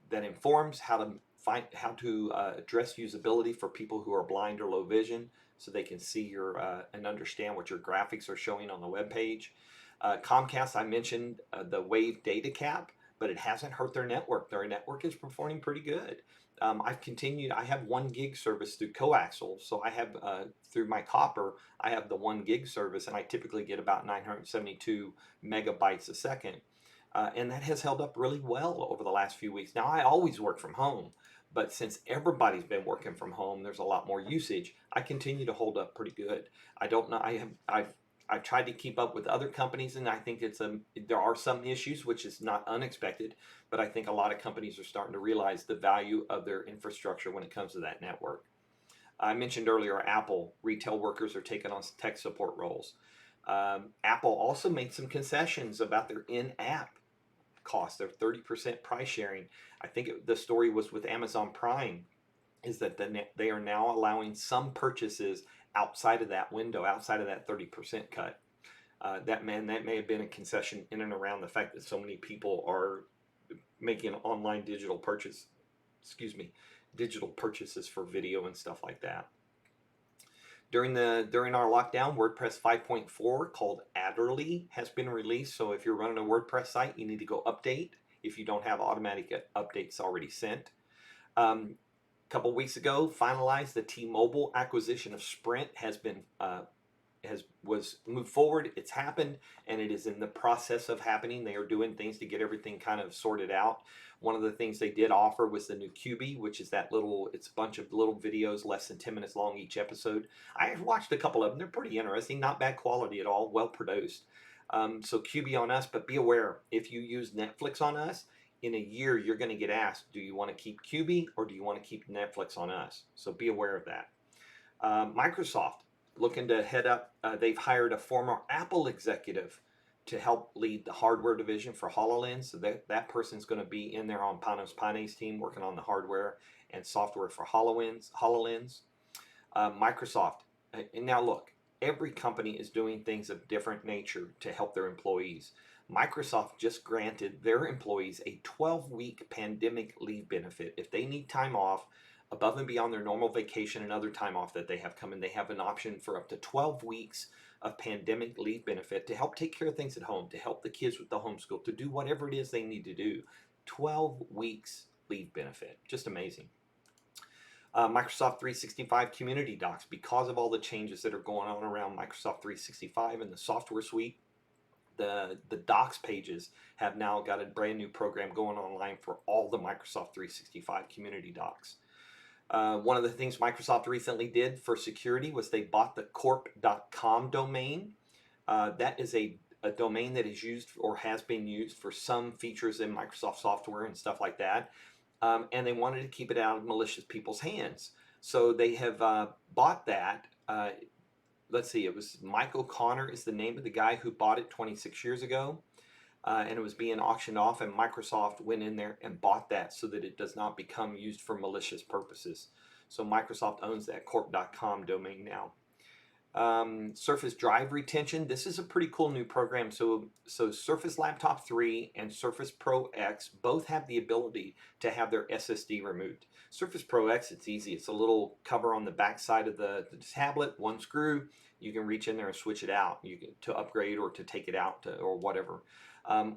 that informs how to address usability for people who are blind or low vision, so they can see your and understand what your graphics are showing on the web page. Comcast, I mentioned the Wave data cap, but it hasn't hurt their network. Their network is performing pretty good. I've continued. I have 1 gig service through coaxial, so I have through my copper, I have the 1 gig service, and I typically get about 972 megabytes a second, and that has held up really well over the last few weeks. Now, I always work from home, but since everybody's been working from home, there's a lot more usage. I continue to hold up pretty good. I don't know. I've tried to keep up with other companies, and I think there are some issues, which is not unexpected, but I think a lot of companies are starting to realize the value of their infrastructure when it comes to that network. I mentioned earlier Apple retail workers are taking on tech support roles. Apple also made some concessions about their in-app cost, their 30% price sharing. I think the story was with Amazon Prime, is that they are now allowing some purchases outside of that window, outside of that 30% cut. That may have been a concession in and around the fact that so many people are making online digital purchases for video and stuff like that. During our lockdown, WordPress 5.4 called Adderley has been released. So if you're running a WordPress site, you need to go update if you don't have automatic updates already sent. Couple weeks ago, finalized the T-Mobile acquisition of Sprint was moved forward. It's happened, and it is in the process of happening. They are doing things to get everything kind of sorted out. One of the things they did offer was the new QB, which is it's a bunch of little videos, less than 10 minutes long each episode. I've watched a couple of them. They're pretty interesting, not bad quality at all, well produced. So QB on us, but be aware, if you use Netflix on us, in a year, you're going to get asked, do you want to keep QB or do you want to keep Netflix on us? So be aware of that. Microsoft, looking to head up, they've hired a former Apple executive to help lead the hardware division for HoloLens. So that person's going to be in there on Panos Panay's team working on the hardware and software for HoloLens. Microsoft, and now look, every company is doing things of different nature to help their employees. Microsoft just granted their employees a 12-week pandemic leave benefit. If they need time off above and beyond their normal vacation and other time off that they have coming, they have an option for up to 12 weeks of pandemic leave benefit to help take care of things at home, to help the kids with the homeschool, to do whatever it is they need to do. 12 weeks leave benefit. Just amazing. Microsoft 365 community docs, because of all the changes that are going on around Microsoft 365 and the software suite, the docs pages have now got a brand new program going online for all the Microsoft 365 community docs. One of the things Microsoft recently did for security was they bought the corp.com domain. That is a domain that is used or has been used for some features in Microsoft software and stuff like that. And they wanted to keep it out of malicious people's hands. So they have bought that. Let's see, it was Mike O'Connor is the name of the guy who bought it 26 years ago. And it was being auctioned off, and Microsoft went in there and bought that so that it does not become used for malicious purposes. So Microsoft owns that corp.com domain now. Surface Drive Retention. This is a pretty cool new program. So Surface Laptop 3 and Surface Pro X both have the ability to have their SSD removed. Surface Pro X, it's easy. It's a little cover on the back side of the tablet, one screw. You can reach in there and switch it out. You can to upgrade or to take it out or whatever.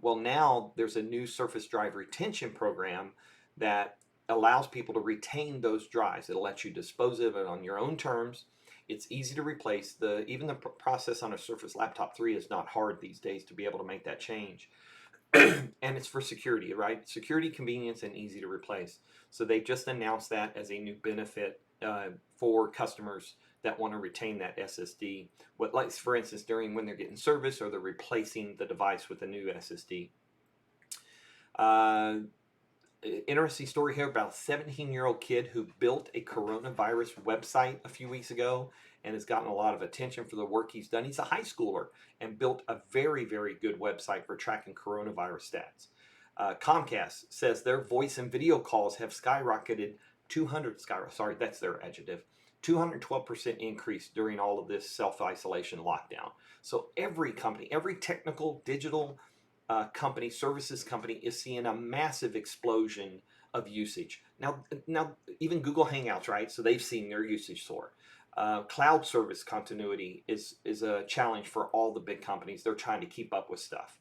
Well, now there's a new Surface Drive Retention program that allows people to retain those drives. It'll let you dispose of it on your own terms. It's easy to replace. Even the process on a Surface Laptop 3 is not hard these days to be able to make that change. And it's for security, right? Security, convenience, and easy to replace. So they've just announced that as a new benefit for customers that want to retain that SSD. Like for instance, when they're getting service or they're replacing the device with a new SSD. Interesting story here about a 17-year-old kid who built a coronavirus website a few weeks ago and has gotten a lot of attention for the work he's done. He's a high schooler and built a very, very good website for tracking coronavirus stats. Comcast says their voice and video calls have skyrocketed 212% increase during all of this self-isolation lockdown. So every company, every technical digital company, services company is seeing a massive explosion of usage. Now even Google Hangouts, right? So they've seen their usage soar. Cloud service continuity is a challenge for all the big companies. They're trying to keep up with stuff.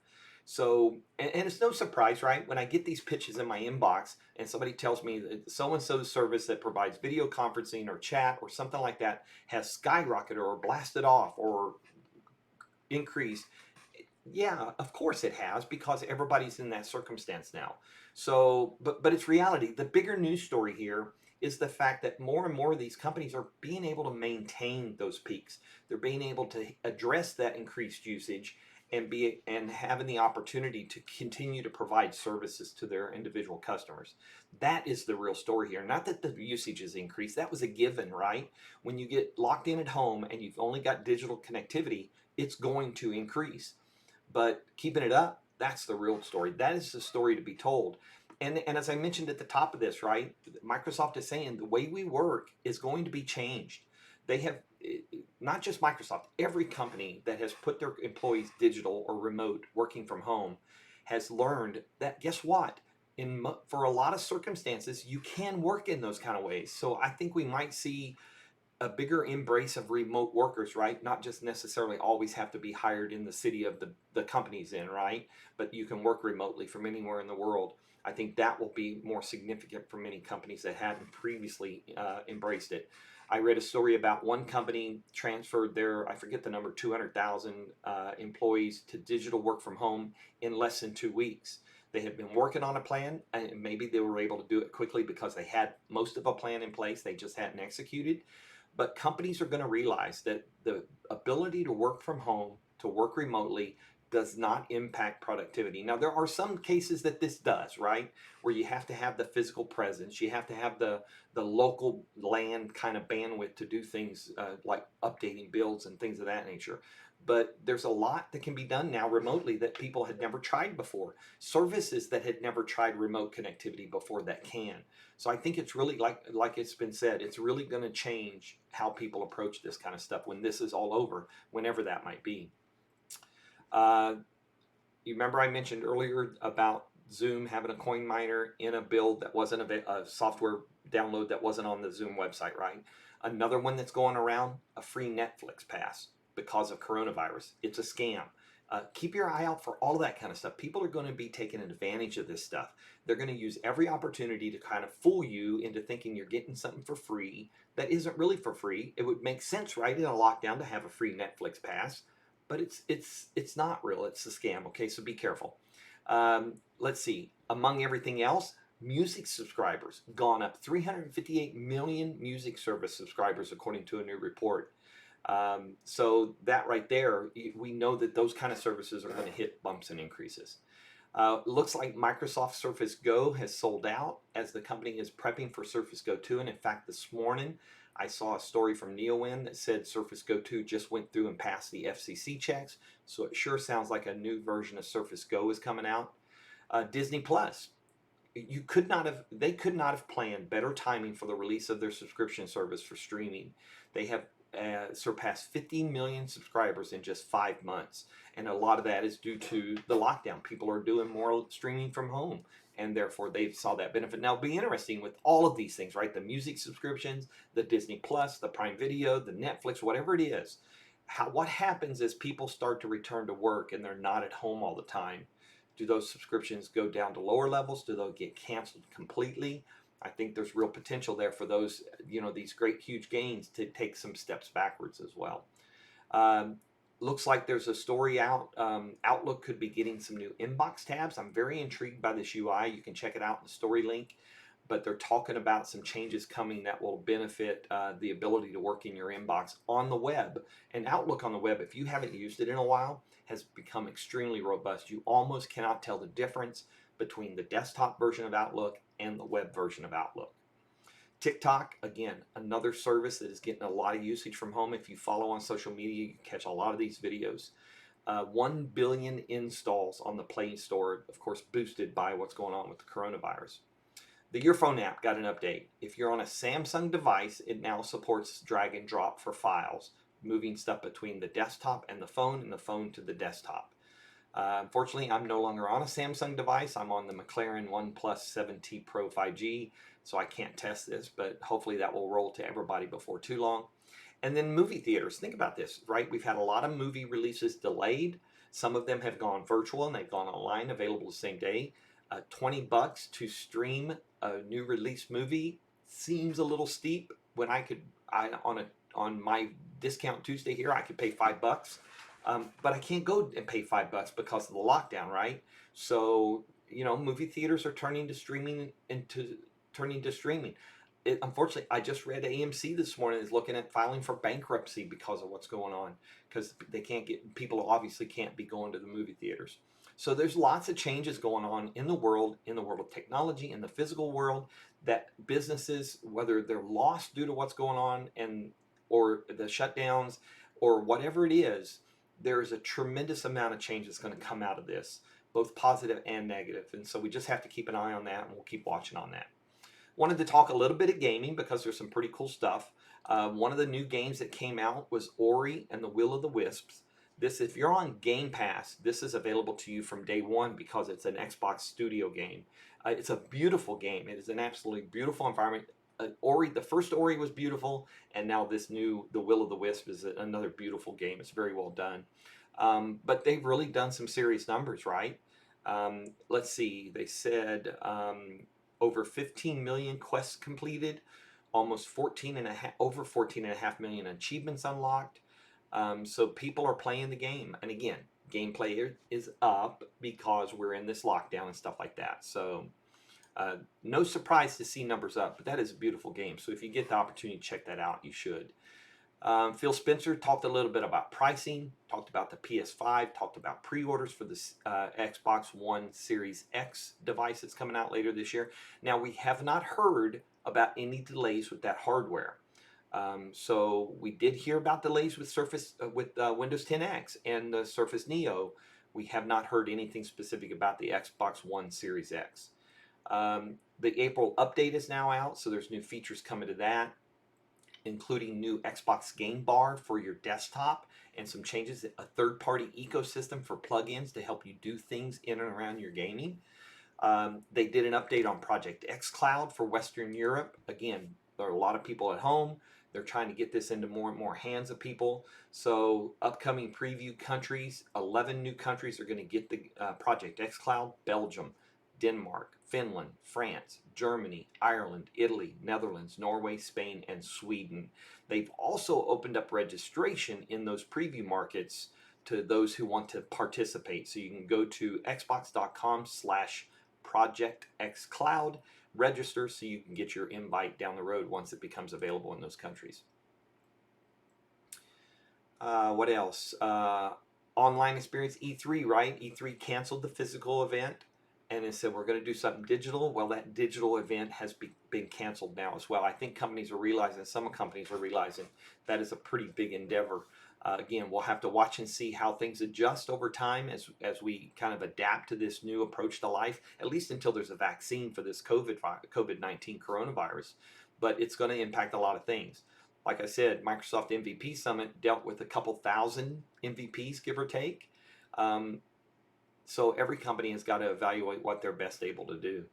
So, and it's no surprise, right? When I get these pitches in my inbox and somebody tells me that so-and-so's service that provides video conferencing or chat or something like that has skyrocketed or blasted off or increased, yeah, of course it has, because everybody's in that circumstance now. So, but it's reality. The bigger news story here is the fact that more and more of these companies are being able to maintain those peaks. They're being able to address that increased usage and having the opportunity to continue to provide services to their individual customers. That is the real story here. Not that the usage has increased. That was a given, right? When you get locked in at home and you've only got digital connectivity, it's going to increase. But keeping it up, that's the real story. That is the story to be told. And as I mentioned at the top of this, right, Microsoft is saying the way we work is going to be changed. They have, not just Microsoft, every company that has put their employees digital or remote working from home has learned that, guess what? For a lot of circumstances, you can work in those kind of ways. So I think we might see a bigger embrace of remote workers, right? Not just necessarily always have to be hired in the city of the company's in, right? But you can work remotely from anywhere in the world. I think that will be more significant for many companies that hadn't previously embraced it. I read a story about one company transferred their, I forget the number, 200,000 employees to digital work from home in less than 2 weeks. They had been working on a plan, and maybe they were able to do it quickly because they had most of a plan in place, they just hadn't executed. But companies are going to realize that the ability to work from home, to work remotely, does not impact productivity. Now, there are some cases that this does, right? Where you have to have the physical presence, you have to have the local land kind of bandwidth to do things like updating builds and things of that nature. But there's a lot that can be done now remotely that people had never tried before. Services that had never tried remote connectivity before that can. So I think it's really, like it's been said, it's really going to change how people approach this kind of stuff when this is all over, whenever that might be. You remember I mentioned earlier about Zoom having a coin miner in a build that wasn't a software download that wasn't on the Zoom website, right? Another one that's going around, a free Netflix pass because of coronavirus. It's a scam. Keep your eye out for all of that kind of stuff. People are going to be taking advantage of this stuff. They're going to use every opportunity to kind of fool you into thinking you're getting something for free that isn't really for free. It would make sense, right, in a lockdown to have a free Netflix pass, but it's not real. It's a scam. Okay, so be careful. Let's see. Among everything else, music subscribers gone up. 358 million music service subscribers, according to a new report. So that right there, we know that those kind of services are going to hit bumps and increases. Looks like Microsoft Surface Go has sold out as the company is prepping for Surface Go 2. And in fact, this morning, I saw a story from NeoWin that said Surface Go 2 just went through and passed the FCC checks. So it sure sounds like a new version of Surface Go is coming out. Disney Plus. They could not have planned better timing for the release of their subscription service for streaming. They have surpassed 50 million subscribers in just 5 months, and a lot of that is due to the lockdown. People are doing more streaming from home, and therefore they saw that benefit. Now, it'll be interesting with all of these things, right? The music subscriptions, the Disney Plus, the Prime Video, the Netflix, whatever it is. What happens as people start to return to work and they're not at home all the time? Do those subscriptions go down to lower levels? Do they get canceled completely? I think there's real potential there for those, these great huge gains to take some steps backwards as well. Looks like there's a story out. Outlook could be getting some new inbox tabs. I'm very intrigued by this UI. You can check it out in the story link. But they're talking about some changes coming that will benefit the ability to work in your inbox on the web. And Outlook on the web, if you haven't used it in a while, has become extremely robust. You almost cannot tell the difference between the desktop version of Outlook and the web version of Outlook. TikTok, again, another service that is getting a lot of usage from home. If you follow on social media, you catch a lot of these videos. 1 billion installs on the Play Store, of course, boosted by what's going on with the coronavirus. The Your Phone app got an update. If you're on a Samsung device, it now supports drag and drop for files, moving stuff between the desktop and the phone to the desktop. Unfortunately, I'm no longer on a Samsung device. I'm on the McLaren OnePlus 7T Pro 5G, so I can't test this, but hopefully that will roll to everybody before too long. And then movie theaters. Think about this, right? We've had a lot of movie releases delayed. Some of them have gone virtual and they've gone online, available the same day. $20 to stream a new release movie seems a little steep. When on my discount Tuesday here, I could pay $5. But I can't go and pay $5 because of the lockdown, right? So, movie theaters are turning to streaming. Unfortunately, I just read AMC this morning is looking at filing for bankruptcy because of what's going on, because people obviously can't be going to the movie theaters. So there's lots of changes going on in the world of technology, in the physical world, that businesses, whether they're lost due to what's going on or the shutdowns or whatever it is, there is a tremendous amount of change that's going to come out of this, both positive and negative. And so we just have to keep an eye on that, and we'll keep watching on that. Wanted to talk a little bit of gaming because there's some pretty cool stuff. One of the new games that came out was Ori and the Will of the Wisps. If you're on Game Pass, this is available to you from day one because it's an Xbox Studio game. It's a beautiful game. It is an absolutely beautiful environment. The first Ori was beautiful, and now this new The Will of the Wisp is another beautiful game. It's very well done. But they've really done some serious numbers, right? Let's see. They said over 15 million quests completed, over 14.5 million achievements unlocked. So people are playing the game, and again, gameplay is up because we're in this lockdown and stuff like that. So no surprise to see numbers up, but that is a beautiful game. So if you get the opportunity to check that out, you should. Phil Spencer talked a little bit about pricing, talked about the PS5, talked about pre-orders for the Xbox One Series X device that's coming out later this year. Now, we have not heard about any delays with that hardware. So we did hear about delays with Windows 10X and the Surface Neo. We have not heard anything specific about the Xbox One Series X. The April update is now out, so there's new features coming to that, including new Xbox Game Bar for your desktop and some changes, a third-party ecosystem for plugins to help you do things in and around your gaming. They did an update on Project xCloud for Western Europe. Again, there are a lot of people at home. They're trying to get this into more and more hands of people. So upcoming preview countries, 11 new countries are going to get the Project xCloud: Belgium, Denmark, Finland, France, Germany, Ireland, Italy, Netherlands, Norway, Spain, and Sweden. They've also opened up registration in those preview markets to those who want to participate. So you can go to xbox.com/projectxcloud, register so you can get your invite down the road once it becomes available in those countries. What else? Online experience, E3, right? E3 canceled the physical event, and it said we're going to do something digital. Well, that digital event has been canceled now as well. I think some companies are realizing that is a pretty big endeavor. Again, we'll have to watch and see how things adjust over time as we kind of adapt to this new approach to life, at least until there's a vaccine for this COVID-19 coronavirus. But it's going to impact a lot of things. Like I said, Microsoft MVP Summit dealt with a couple thousand MVPs, give or take. So every company has got to evaluate what they're best able to do.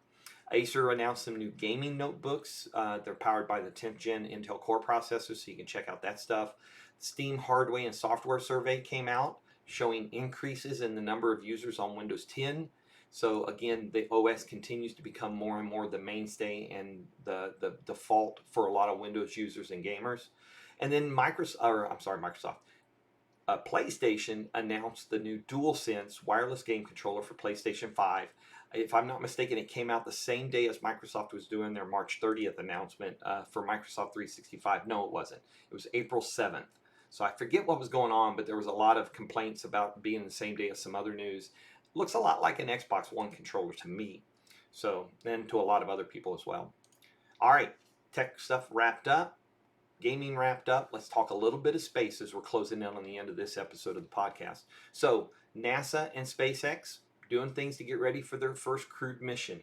Acer announced some new gaming notebooks. They're powered by the 10th gen Intel Core processor, so you can check out that stuff. Steam hardware and software survey came out showing increases in the number of users on Windows 10. So again, the OS continues to become more and more the mainstay and the default for a lot of Windows users and gamers. And then PlayStation announced the new DualSense wireless game controller for PlayStation 5. If I'm not mistaken, it came out the same day as Microsoft was doing their March 30th announcement for Microsoft 365. No, it wasn't. It was April 7th. So I forget what was going on, but there was a lot of complaints about being the same day as some other news. Looks a lot like an Xbox One controller to me. So, and to a lot of other people as well. All right, tech stuff wrapped up, gaming wrapped up. Let's talk a little bit of space as we're closing in on the end of this episode of the podcast. So, NASA and SpaceX doing things to get ready for their first crewed mission.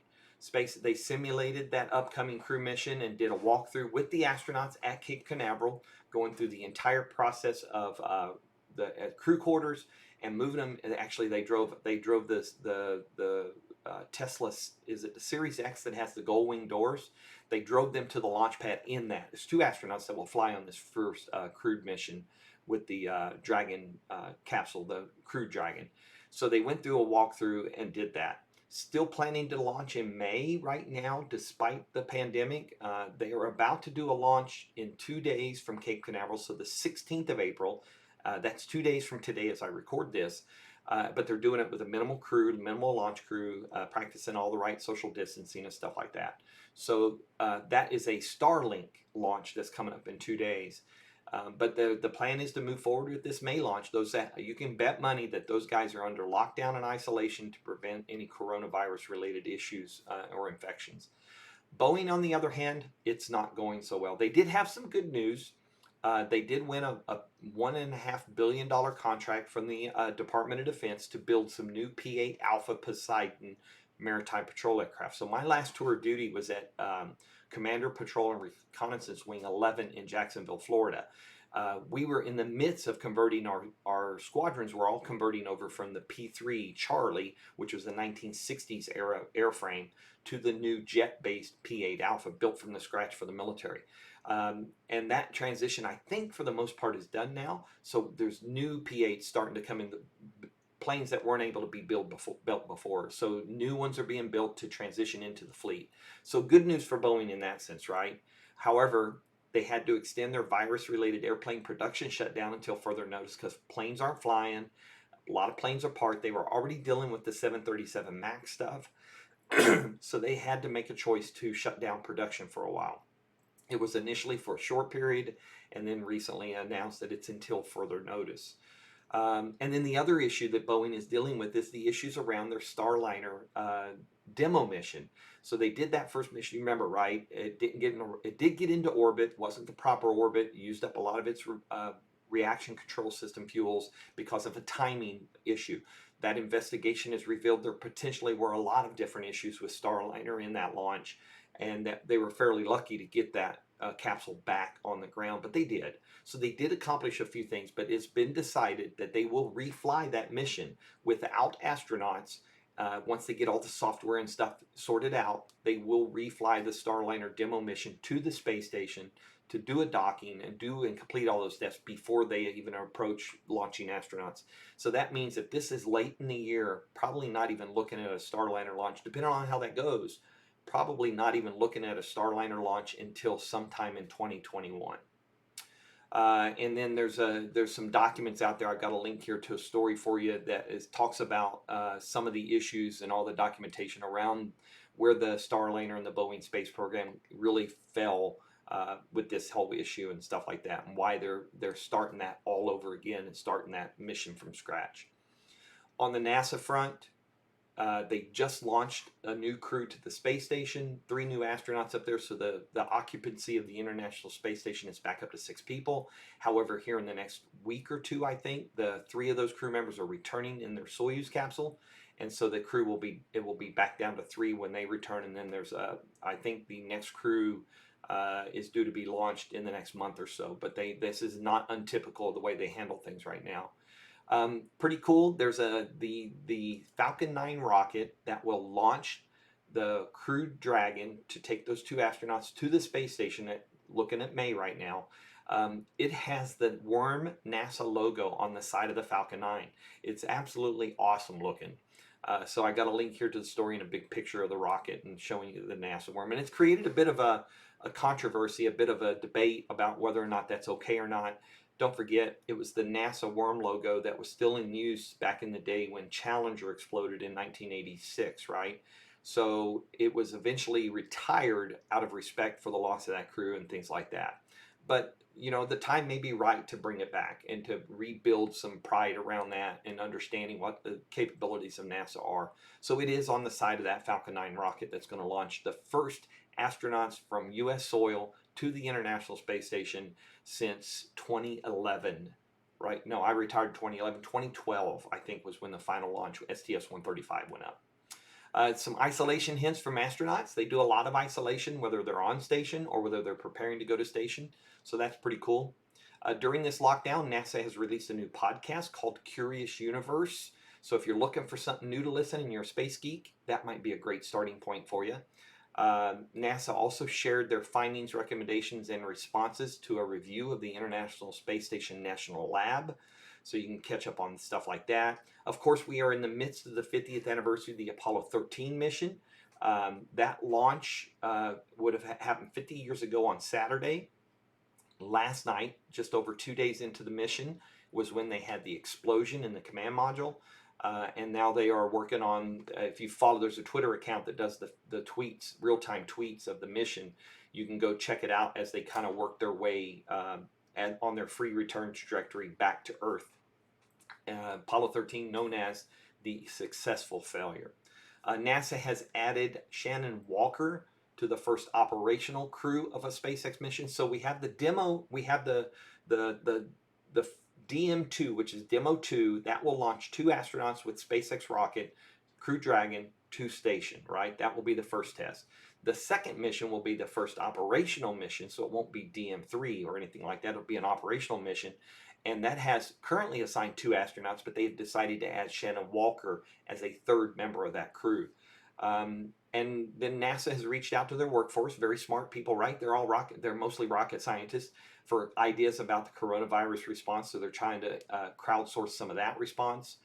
They simulated that upcoming crew mission and did a walkthrough with the astronauts at Cape Canaveral, going through the entire process of the crew quarters and moving them. And actually, they drove the Tesla, is it the Series X that has the gold wing doors? They drove them to the launch pad in that. There's 2 astronauts that will fly on this first crewed mission with the Dragon capsule, the Crew Dragon. So they went through a walkthrough and did that. Still planning to launch in May right now, despite the pandemic. They are about to do a launch in 2 days from Cape Canaveral, so the 16th of April. That's 2 days from today as I record this. But they're doing it with a minimal crew, minimal launch crew, practicing all the right social distancing and stuff like that. So that is a Starlink launch that's coming up in 2 days. But the plan is to move forward with this May launch. You can bet money that those guys are under lockdown and isolation to prevent any coronavirus related issues or infections. Boeing, on the other hand, it's not going so well. They did have some good news. They did win a $1.5 billion contract from the Department of Defense to build some new P-8 Alpha Poseidon maritime patrol aircraft. So my last tour of duty was at Commander Patrol and Reconnaissance Wing 11 in Jacksonville, Florida. We were in the midst of converting our squadrons were all converting over from the P-3 Charlie, which was the 1960s era airframe, to the new jet-based P-8 Alpha built from the scratch for the military. And that transition, I think, for the most part, is done now. So there's new P-8s starting to come in, the planes that weren't able to be built before. So new ones are being built to transition into the fleet. So good news for Boeing in that sense, right? However, they had to extend their virus-related airplane production shutdown until further notice because planes aren't flying. A lot of planes are parked. They were already dealing with the 737 MAX stuff. So they had to make a choice to shut down production for a while. It was initially for a short period and then recently announced that it's until further notice. And then the other issue that Boeing is dealing with is the issues around their Starliner demo mission. So they did that first mission, you remember, right? It did get into orbit, wasn't the proper orbit, used up a lot of its reaction control system fuels because of a timing issue. That investigation has revealed there potentially were a lot of different issues with Starliner in that launch, and that they were fairly lucky to get that capsule back on the ground, but they did. So they did accomplish a few things, but it's been decided that they will refly that mission without astronauts. Once they get all the software and stuff sorted out, they will refly the Starliner demo mission to the space station to do a docking and complete all those steps before they even approach launching astronauts. So that means that this is late in the year, probably not even looking at a Starliner launch, depending on how that goes, probably not even looking at a Starliner launch until sometime in 2021. And then there's some documents out there. I've got a link here to a story for you that talks about some of the issues and all the documentation around where the Starliner and the Boeing space program really fell with this whole issue and stuff like that, and why they're starting that all over again and starting that mission from scratch. On the NASA front, they just launched a new crew to the space station, 3 new astronauts up there, so the occupancy of the International Space Station is back up to 6 people. However, here in the next week or two, I think, the 3 of those crew members are returning in their Soyuz capsule, and so the crew will be back down to 3 when they return, and then there's I think the next crew is due to be launched in the next month or so, but this is not untypical of the way they handle things right now. Pretty cool. There's the Falcon 9 rocket that will launch the Crew Dragon to take those 2 astronauts to the space station. Looking at May right now. It has the worm NASA logo on the side of the Falcon 9. It's absolutely awesome looking. So I got a link here to the story and a big picture of the rocket and showing you the NASA worm. And it's created a bit of a controversy, a bit of a debate about whether or not that's okay or not. Don't forget, it was the NASA worm logo that was still in use back in the day when Challenger exploded in 1986, right? So it was eventually retired out of respect for the loss of that crew and things like that. but you know, the time may be right to bring it back and to rebuild some pride around that and understanding what the capabilities of NASA are. So it is on the side of that Falcon 9 rocket that's going to launch the first astronauts from U.S. soil to the International Space Station since 2011. Right? No, I retired in 2011. 2012, I think, was when the final launch, STS-135, went up. Some isolation hints from astronauts. They do a lot of isolation, whether they're on station or whether they're preparing to go to station. So that's pretty cool. During this lockdown, NASA has released a new podcast called Curious Universe. So if you're looking for something new to listen and you're a space geek, that might be a great starting point for you. NASA also shared their findings, recommendations, and responses to a review of the International Space Station National Lab. So you can catch up on stuff like that. Of course, we are in the midst of the 50th anniversary of the Apollo 13 mission. That launch would have happened 50 years ago on Saturday. Last night, just over 2 days into the mission, was when they had the explosion in the command module. And now they are working on, if you follow, there's a Twitter account that does the tweets, real-time tweets of the mission. You can go check it out as they kind of work their way on their free return trajectory back to Earth. Apollo 13, known as the successful failure. NASA has added Shannon Walker to the first operational crew of a SpaceX mission. So we have the demo, we have the DM2, which is Demo 2, that will launch 2 astronauts with SpaceX rocket, Crew Dragon, to station, right? That will be the first test. The second mission will be the first operational mission, so it won't be DM3 or anything like that. It'll be an operational mission, and that has currently assigned 2 astronauts, but they've decided to add Shannon Walker as a third member of that crew. And then NASA has reached out to their workforce, very smart people, right? They're mostly rocket scientists, for ideas about the coronavirus response, so they're trying to crowdsource some of that response.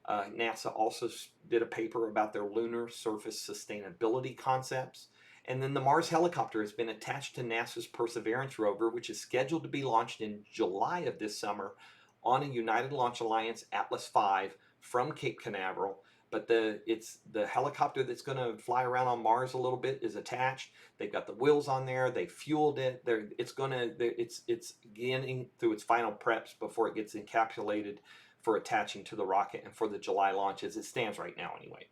NASA also did a paper about their lunar surface sustainability concepts. And then the Mars helicopter has been attached to NASA's Perseverance rover, which is scheduled to be launched in July of this summer on a United Launch Alliance Atlas V from Cape Canaveral. But the helicopter that's going to fly around on Mars a little bit is attached. They've got the wheels on there. They fueled it. It's getting through its final preps before it gets encapsulated for attaching to the rocket and for the July launch as it stands right now anyway.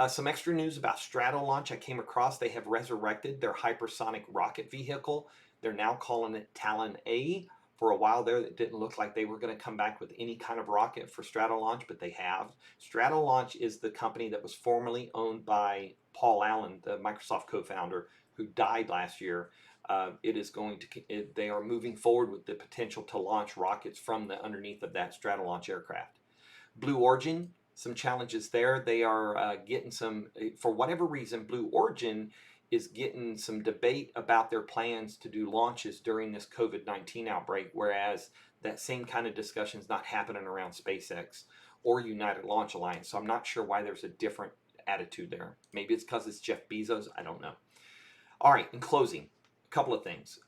Some extra news about Stratolaunch I came across. They have resurrected their hypersonic rocket vehicle. They're now calling it Talon A. For a while there, it didn't look like they were going to come back with any kind of rocket for Stratolaunch, but they have. Stratolaunch is the company that was formerly owned by Paul Allen, the Microsoft co-founder, who died last year. They are moving forward with the potential to launch rockets from the underneath of that Stratolaunch aircraft. Blue Origin, some challenges there. They are getting some, for whatever reason, Blue Origin is getting some debate about their plans to do launches during this COVID-19 outbreak, whereas that same kind of discussion is not happening around SpaceX or United Launch Alliance. So I'm not sure why there's a different attitude there. Maybe it's because it's Jeff Bezos. I don't know. All right, in closing, a couple of things.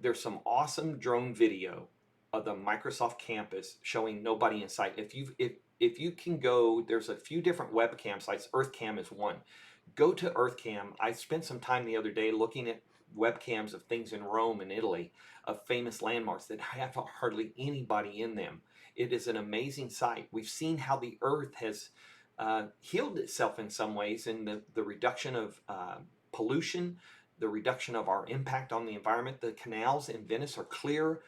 There's some awesome drone video of the Microsoft campus showing nobody in sight. If you can go, there's a few different webcam sites. EarthCam is one. Go to EarthCam. I spent some time the other day looking at webcams of things in Rome and Italy, of famous landmarks that have hardly anybody in them. It is an amazing sight. We've seen how the Earth has healed itself in some ways in the reduction of pollution, the reduction of our impact on the environment. The canals in Venice are clear.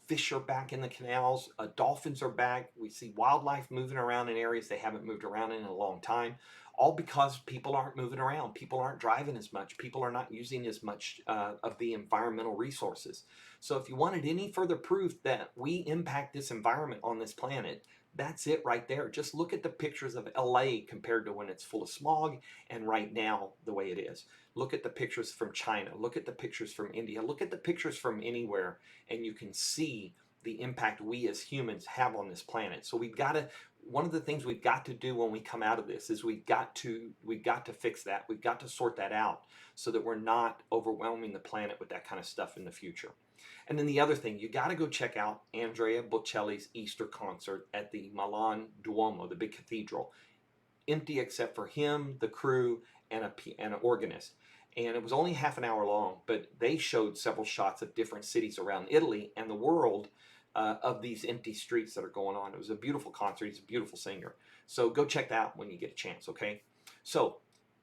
Fish are back in the canals. Dolphins are back. We see wildlife moving around in areas they haven't moved around in a long time. All because people aren't moving around. People aren't driving as much. People are not using as much of the environmental resources. So if you wanted any further proof that we impact this environment on this planet, that's it right there. Just look at the pictures of LA compared to when it's full of smog and right now the way it is. Look at the pictures from China. Look at the pictures from India. Look at the pictures from anywhere, and you can see the impact we as humans have on this planet. So we've got to, one of the things we've got to do when we come out of this is we've got to fix that. We've got to sort that out so that we're not overwhelming the planet with that kind of stuff in the future. And then the other thing, you got to go check out Andrea Bocelli's Easter concert at the Milan Duomo, the big cathedral. Empty except for him, the crew, and an organist. And it was only half an hour long, but they showed several shots of different cities around Italy and the world of these empty streets that are going on. It was a beautiful concert. He's a beautiful singer. So go check that out when you get a chance, okay? So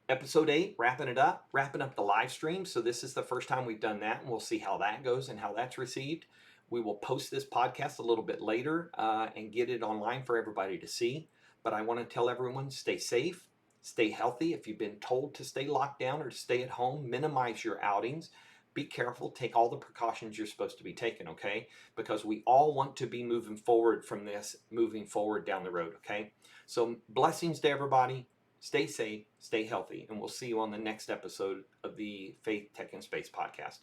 episode 8, wrapping up the live stream. So this is the first time we've done that, and we'll see how that goes and how that's received. We will post this podcast a little bit later and get it online for everybody to see. But I want to tell everyone, stay safe, stay healthy. If you've been told to stay locked down or to stay at home, minimize your outings. Be careful, take all the precautions you're supposed to be taking, okay? Because we all want to be moving forward from this, moving forward down the road, okay? So blessings to everybody. Stay safe, stay healthy, and we'll see you on the next episode of the Faith, Tech, and Space podcast.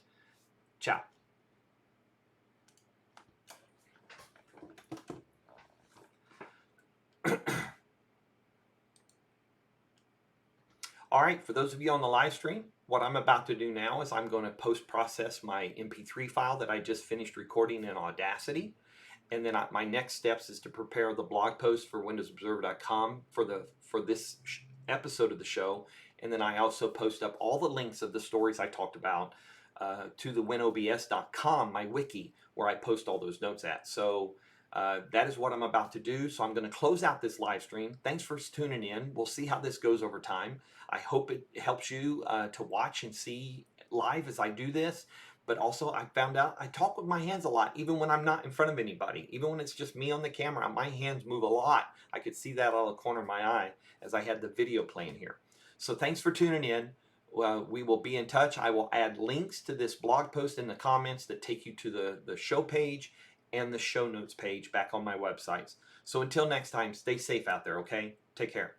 Ciao. All right, for those of you on the live stream, what I'm about to do now is I'm going to post-process my MP3 file that I just finished recording in Audacity. And then my next steps is to prepare the blog post for WindowsObserver.com for this episode of the show. And then I also post up all the links of the stories I talked about to the WinOBS.com, my wiki, where I post all those notes at. So that is what I'm about to do. So I'm going to close out this live stream. Thanks for tuning in. We'll see how this goes over time. I hope it helps you to watch and see live as I do this. But also I found out I talk with my hands a lot, even when I'm not in front of anybody. Even when it's just me on the camera, my hands move a lot. I could see that out of the corner of my eye as I had the video playing here. So thanks for tuning in. We will be in touch. I will add links to this blog post in the comments that take you to the show page and the show notes page back on my websites. So until next time, stay safe out there, okay? Take care.